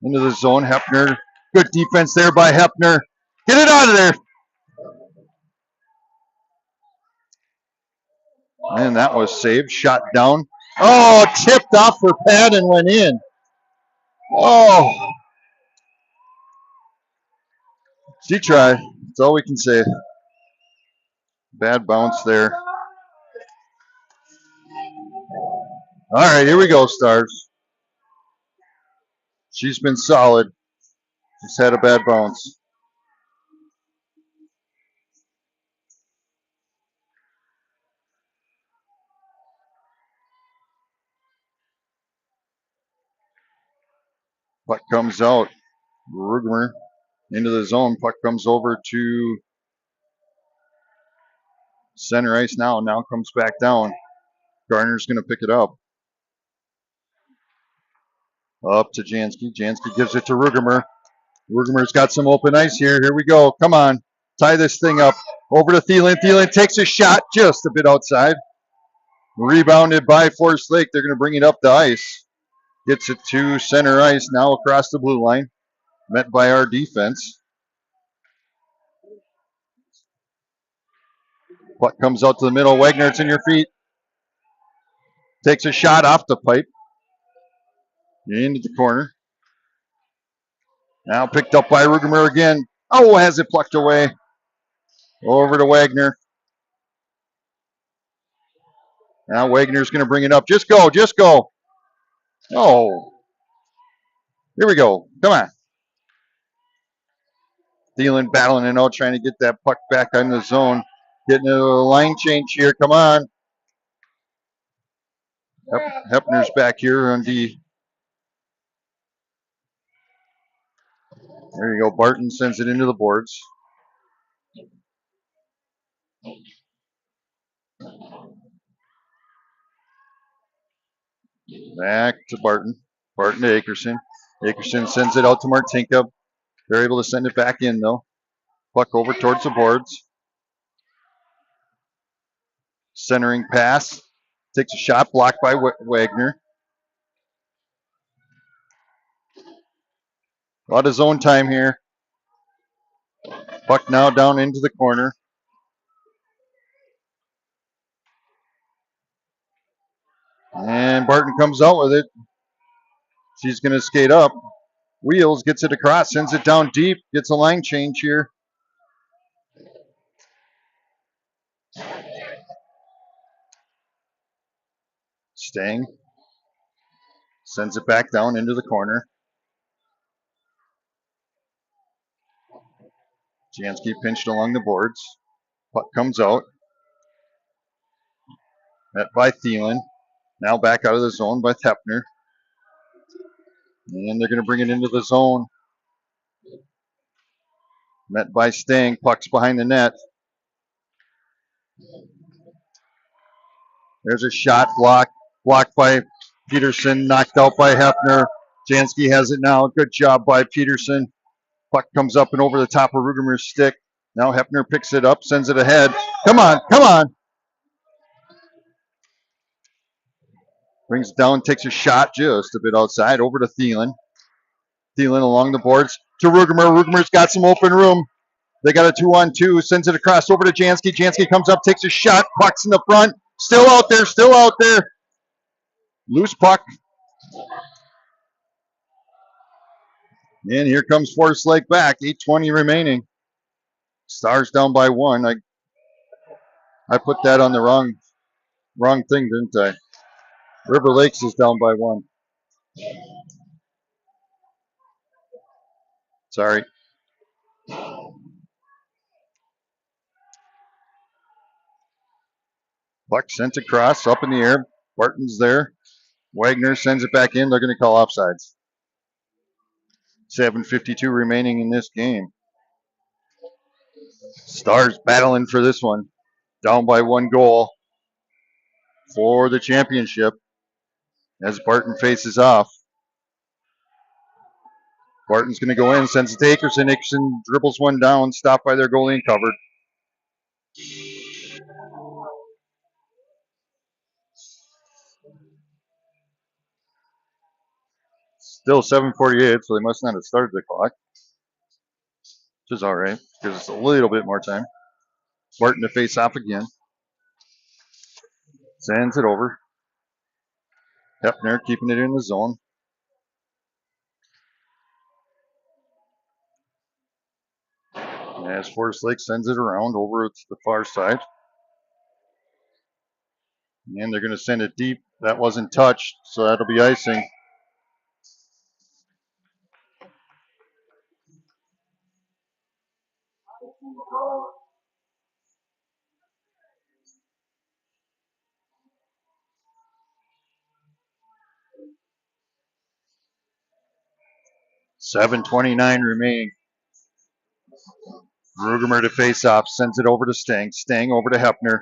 Into the zone. Hepner. Good defense there by Hepner. Get it out of there. And that was saved. Shot down. Oh, tipped off her pad and went in. Oh. She tried. That's all we can say. Bad bounce there. All right, here we go, Stars. She's been solid. Just had a bad bounce. Puck comes out. Rugmer into the zone. Puck comes over to center ice now. Now comes back down. Garner's going to pick it up. Up to Jansky. Jansky gives it to Rugermer. Rugermer's got some open ice here. Here we go. Come on. Tie this thing up. Over to Thielen. Thielen takes a shot just a bit outside. Rebounded by Forest Lake. They're going to bring it up the ice. Gets it to center ice now across the blue line. Met by our defense. Puck comes out to the middle. Wagner, it's in your feet. Takes a shot off the pipe. Into the corner. Now picked up by Rugermer again. Oh, has it plucked away. Over to Wagner. Now Wagner's going to bring it up. Just go, just go. Oh. Here we go. Come on. Thielen battling it out, trying to get that puck back on the zone. Getting a line change here. Come on. Hepner's back here on D. There you go. Barton sends it into the boards. Back to Barton. Barton to Akerson. Akerson sends it out to Martinka. They're able to send it back in, though. Puck over towards the boards. Centering pass. Takes a shot blocked by Wagner. A lot of zone time here. Puck now down into the corner. And Barton comes out with it. She's going to skate up. Wheels, gets it across, sends it down deep, gets a line change here. Stang sends it back down into the corner. Jansky pinched along the boards. Puck comes out. Met by Thielen. Now back out of the zone by Tepner. And they're going to bring it into the zone. Met by Stang. Puck's behind the net. There's a shot blocked. Blocked by Peterson. Knocked out by Hefner. Jansky has it now. Good job by Peterson. Puck comes up and over the top of Rugemer's stick. Now Hefner picks it up, sends it ahead. Come on, come on. Brings it down, takes a shot just a bit outside, over to Thielen. Thielen along the boards to Rugemer. Rugemer's got some open room. They got a 2-on-2, sends it across over to Jansky. Jansky comes up, takes a shot, puck's in the front. Still out there, still out there. Loose puck. And here comes Forest Lake back, 8:20 remaining. Stars down by 1. I put that on the wrong thing, didn't I? River Lakes is down by 1. Sorry. Puck sent across, up in the air. Barton's there. Wagner sends it back in. They're going to call offsides. 7:52 remaining in this game. Stars battling for this one. Down by 1 goal for the championship as Barton faces off. Barton's going to go in, sends it to Akerson. Akerson dribbles one down, stopped by their goalie and covered. Still 7:48, so they must not have started the clock, which is all right because it's a little bit more time. Barton to face off again. Sends it over. Hefner keeping it in the zone. As Forest Lake sends it around over to the far side. And they're going to send it deep. That wasn't touched, so that'll be icing. $7:29 remaining. Rugemer to face off, sends it over to Stang. Stang over to Hefner.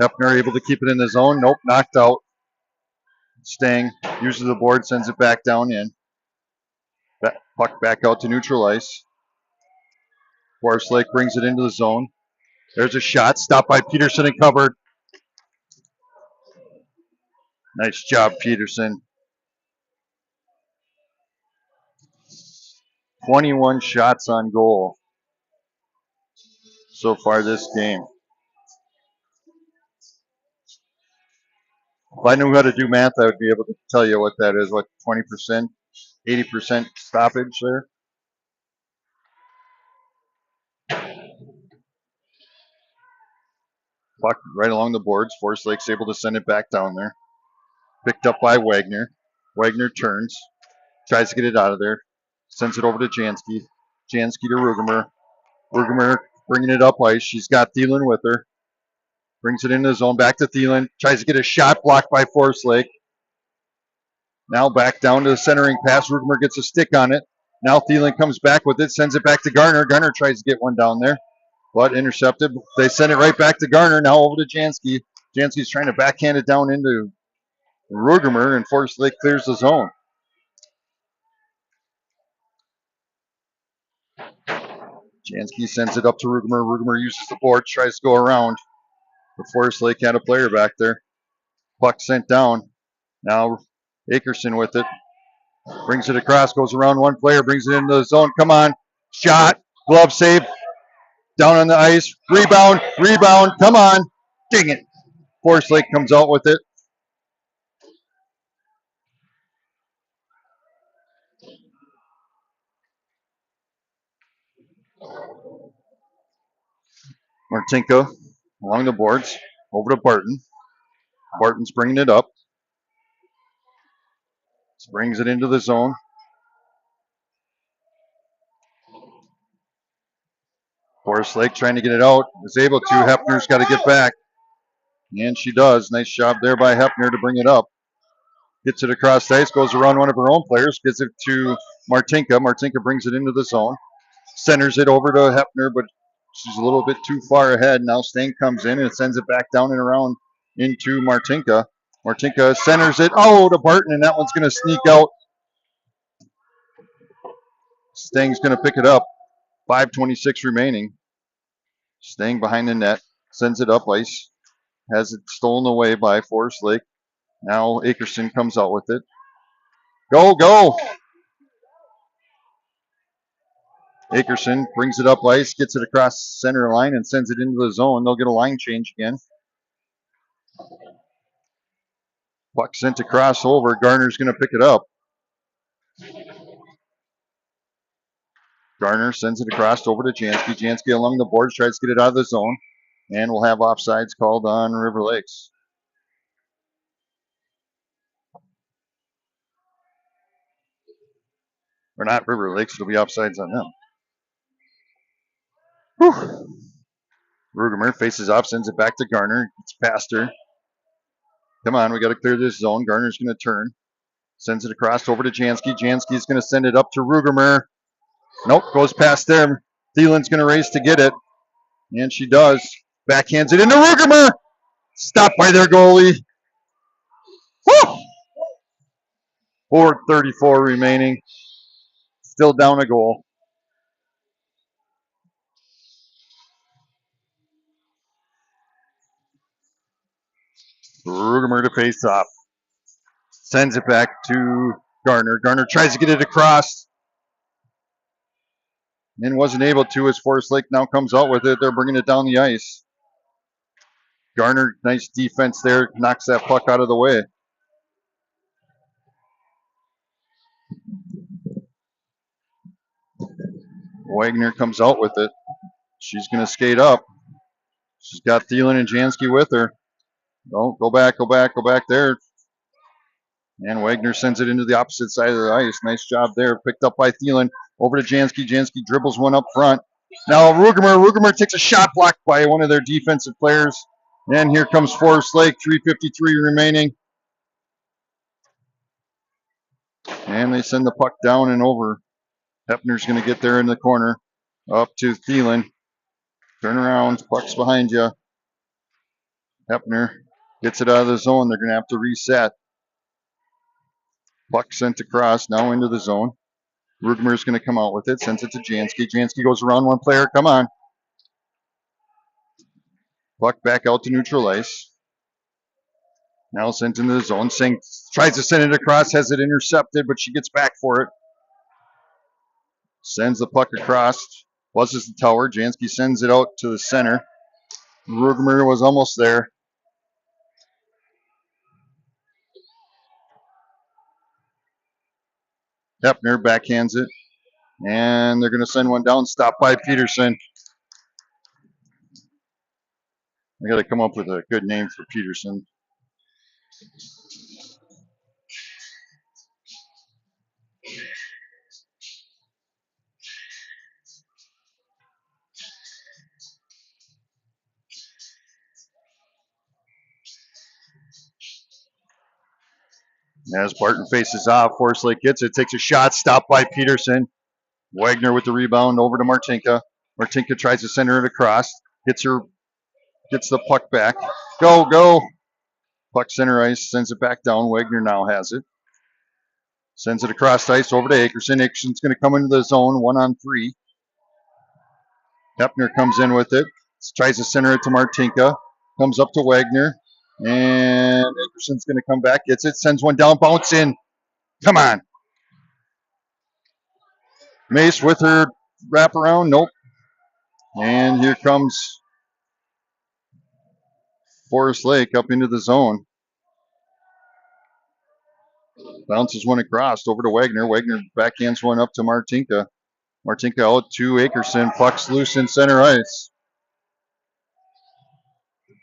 Hefner able to keep it in the zone. Nope, knocked out. Stang uses the board, sends it back down in. Puck back out to neutral ice. Forest Lake brings it into the zone. There's a shot, stopped by Peterson and covered. Nice job, Peterson. 21 shots on goal so far this game. If I knew how to do math, I would be able to tell you what that is. What, 20%, 80% stoppage there? Puck right along the boards. Forest Lake's able to send it back down there. Picked up by Wagner. Wagner turns, tries to get it out of there. Sends it over to Jansky. Jansky to Rugemer. Rugemer bringing it up ice. She's got Thielen with her. Brings it into the zone. Back to Thielen. Tries to get a shot blocked by Forest Lake. Now back down to the centering pass. Rugemer gets a stick on it. Now Thielen comes back with it. Sends it back to Garner. Garner tries to get one down there, but intercepted. They send it right back to Garner. Now over to Jansky. Jansky's trying to backhand it down into Rugemer, and Forest Lake clears the zone. Jansky sends it up to Rugemer. Rugemer uses the board, tries to go around. But Forest Lake had a player back there. Puck sent down. Now Akerson with it. Brings it across, goes around one player, brings it into the zone. Come on. Shot. Glove save. Down on the ice. Rebound. Come on. Dang it. Forest Lake comes out with it. Martinka along the boards. Over to Barton. Barton's bringing it up. Brings it into the zone. Forest Lake trying to get it out. Is able to. Hefner's got to get back. And she does. Nice job there by Hefner to bring it up. Gets it across the ice. Goes around one of her own players. Gives it to Martinka. Martinka brings it into the zone. Centers it over to Hefner, but she's a little bit too far ahead. Now Stang comes in and sends it back down and around into Martinka. Martinka centers it. Oh, to Barton, and that one's going to sneak out. Stang's going to pick it up. 5:26 remaining. Staying behind the net. Sends it up ice. Has it stolen away by Forest Lake. Now Akerson comes out with it. Go! Akerson brings it up ice, gets it across center line, and sends it into the zone. They'll get a line change again. Puck sent across over. Garner's going to pick it up. Garner sends it across over to Jansky. Jansky along the boards tries to get it out of the zone. And we'll have offsides called on River Lakes. Or not River Lakes, it'll be offsides on them. Whew. Rugemer faces off, sends it back to Garner. It's past her. Come on, we got to clear this zone. Garner's going to turn. Sends it across over to Jansky. Jansky's going to send it up to Rugemer. Nope, goes past there. Thielen's going to race to get it. And she does. Backhands it into Rugemer. Stopped by their goalie. Woo! 4:34 remaining. Still down a goal. Rugemer to face off. Sends it back to Garner. Garner tries to get it across. And wasn't able to as Forest Lake now comes out with it. They're bringing it down the ice. Garner, nice defense there. Knocks that puck out of the way. Wagner comes out with it. She's going to skate up. She's got Thielen and Jansky with her. No, go back there. And Wagner sends it into the opposite side of the ice. Nice job there. Picked up by Thielen. Over to Jansky. Jansky dribbles one up front. Now Rugemer takes a shot blocked by one of their defensive players. And here comes Forest Lake. 3:53 remaining. And they send the puck down and over. Hefner's going to get there in the corner. Up to Thielen. Turn around. Puck's behind you. Hefner gets it out of the zone. They're going to have to reset. Puck sent across. Now into the zone. Rugemer's going to come out with it. Sends it to Jansky. Jansky goes around one player. Come on. Puck back out to neutral ice. Now sent into the zone. Singh tries to send it across. Has it intercepted, but she gets back for it. Sends the puck across. Buzzes the tower. Jansky sends it out to the center. Rugemer was almost there. Hefner backhands it. And they're going to send one down. Stopped by Peterson. I got to come up with a good name for Peterson. As Barton faces off, Forest Lake gets it, takes a shot, stopped by Peterson. Wagner with the rebound over to Martinka. Martinka tries to send it across. Gets the puck back. Go. Puck center ice, sends it back down. Wagner now has it. Sends it across ice over to Akerson. Akerson's going to come into the zone, 1-on-3. Hefner comes in with it. Tries to center it to Martinka. Comes up to Wagner. And Akerson's going to come back. Gets it. Sends one down. Bounce in. Come on. Mace with her wraparound. Nope. And here comes Forest Lake up into the zone. Bounces one across over to Wagner. Wagner backhands one up to Martinka. Martinka out to Akerson. Puck's loose in center ice.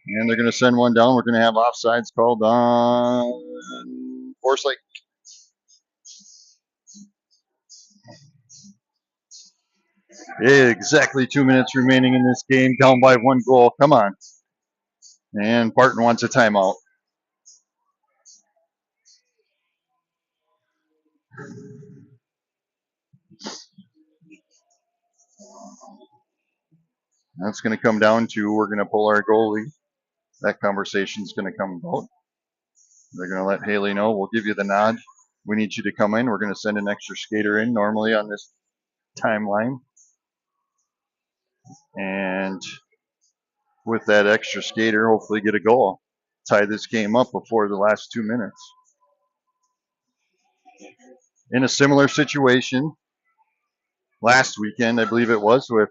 And they're going to send one down. We're going to have offsides called on Forest Lake. Exactly 2 minutes remaining in this game. Down by 1 goal. Come on. And Barton wants a timeout. That's going to come down to we're going to pull our goalie. That conversation's going to come about. They're going to let Haley know. We'll give you the nod. We need you to come in. We're going to send an extra skater in normally on this timeline. And with that extra skater, hopefully get a goal. Tie this game up before the last 2 minutes. In a similar situation last weekend, I believe it was, with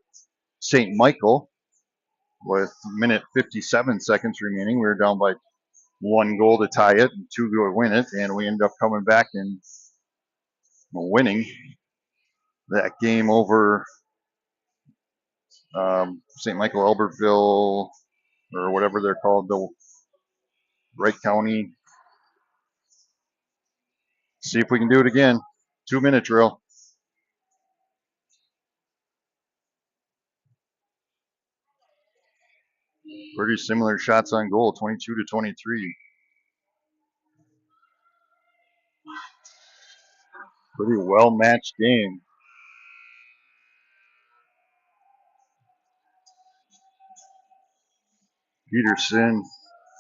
St. Michael, with minute 57 seconds remaining. We were down by 1 goal to tie it and 2 to win it, and we ended up coming back and winning that game over St. Michael, Albertville, or whatever they're called, the Wright County. See if we can do it again. 2 minute drill. Pretty similar shots on goal, 22 to 23. Pretty well matched game. Peterson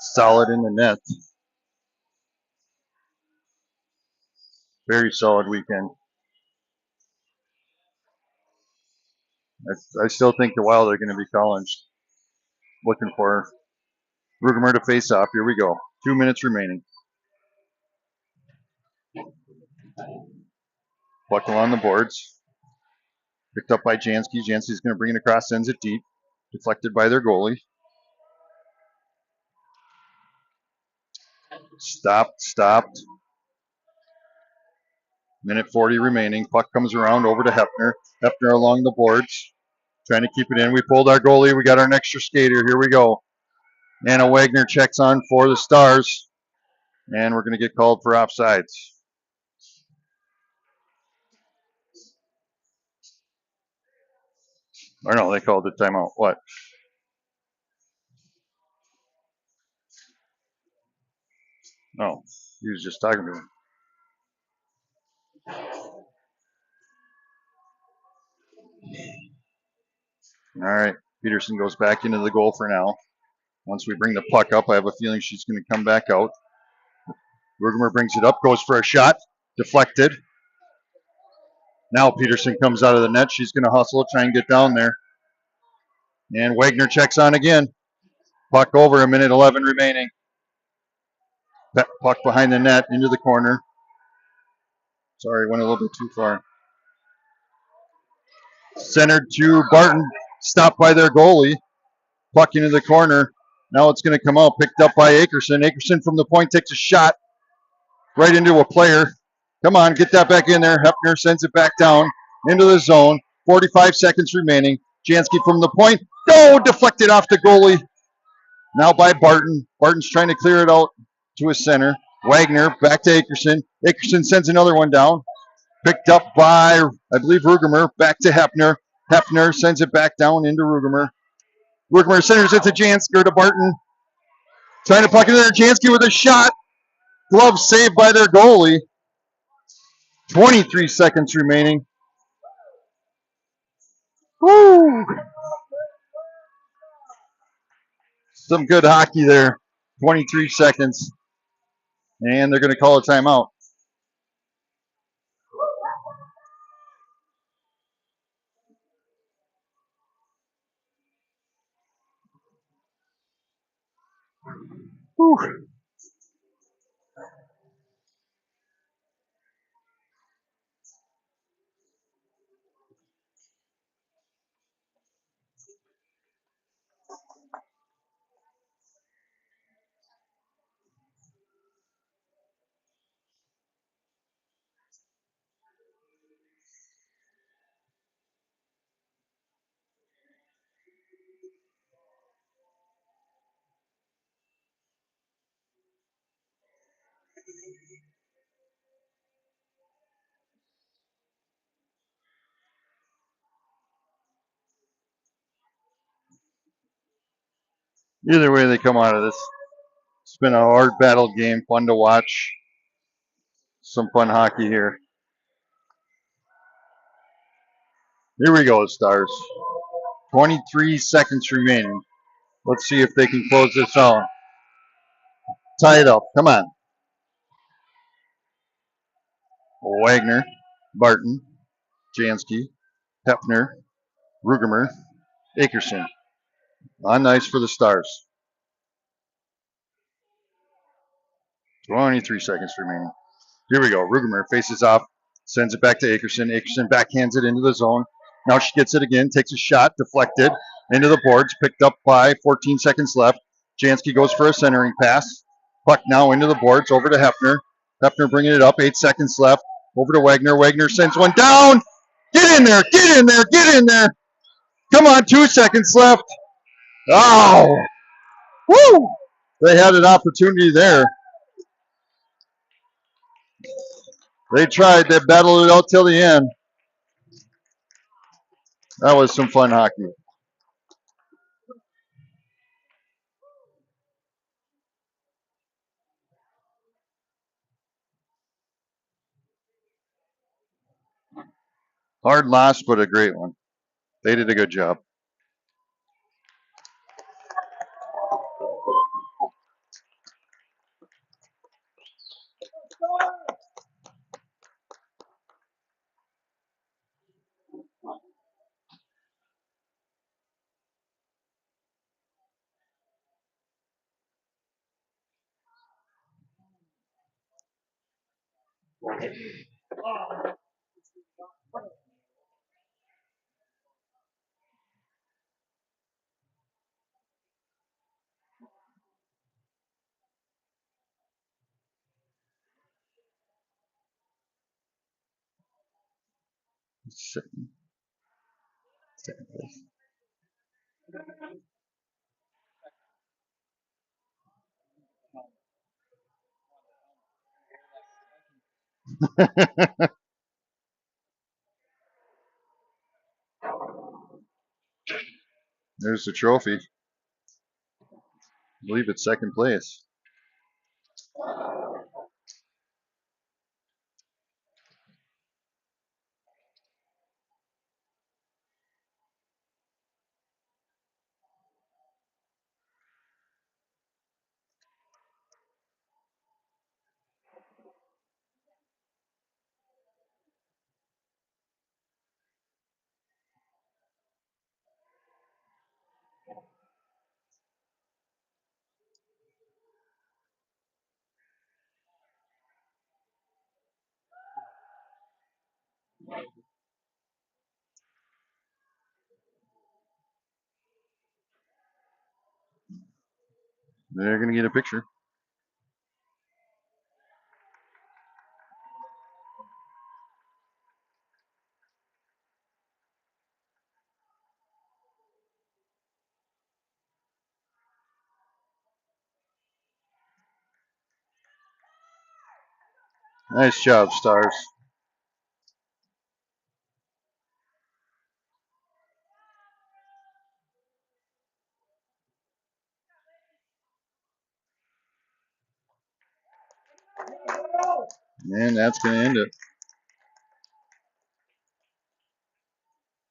solid in the net. Very solid weekend. I still think the Wild are going to be challenged. Looking for Rugemer to face off. Here we go. 2 minutes remaining. Puck along the boards. Picked up by Jansky. Jansky's going to bring it across, sends it deep. Deflected by their goalie. Stopped. Minute 40 remaining. Puck comes around over to Hefner. Hefner along the boards. Trying to keep it in. We pulled our goalie. We got our extra skater. Here we go. Anna Wagner checks on for the Stars. And we're going to get called for offsides. Or no, they called the timeout. What? No, he was just talking to him. All right, Peterson goes back into the goal for now. Once we bring the puck up, I have a feeling she's going to come back out. Rugemer brings it up, goes for a shot, deflected. Now Peterson comes out of the net. She's going to hustle, try and get down there. And Wagner checks on again. Puck over, a minute 11 remaining. Puck behind the net, into the corner. Sorry, went a little bit too far. Centered to Barton, stopped by their goalie. Puck into the corner. Now it's going to come out, picked up by Akerson. Akerson from the point takes a shot right into a player. Come on, get that back in there. Hefner sends it back down into the zone. 45 seconds remaining. Jansky from the point. No, deflected off the goalie. Now by Barton. Barton's trying to clear it out to his center. Wagner back to Akerson. Akerson sends another one down. Picked up by, I believe, Rugemer. Back to Hefner. Hefner sends it back down into Rugemer. Rugemer centers it to Jansky, to Barton. Trying to puck it in there. Jansky with a shot. Glove saved by their goalie. 23 seconds remaining. Woo! Some good hockey there. 23 seconds. And they're going to call a timeout. Whew. Either way they come out of this, it's been a hard battle game, fun to watch. Some fun hockey here. Here we go, Stars. 23 seconds remaining. Let's see if they can close this out. Tie it up. Come on. Wagner, Barton, Jansky, Hefner, Rugemer, Akerson. On ice for the Stars. 23 seconds remaining. Here we go. Rugemer faces off, sends it back to Akerson. Akerson backhands it into the zone. Now she gets it again, takes a shot, deflected into the boards, picked up by 14 seconds left. Jansky goes for a centering pass. Puck now into the boards, over to Hefner. Hefner bringing it up, 8 seconds left. Over to Wagner. Wagner sends one down. Get in there, get in there, get in there. Come on, 2 seconds left. Oh, woo! They had an opportunity there. They tried. They battled it out till the end. That was some fun hockey. Hard loss, but a great one. They did a good job. Second place. There's the trophy. I believe it's second place. They're going to get a picture. Nice job, Stars. And that's going to end it.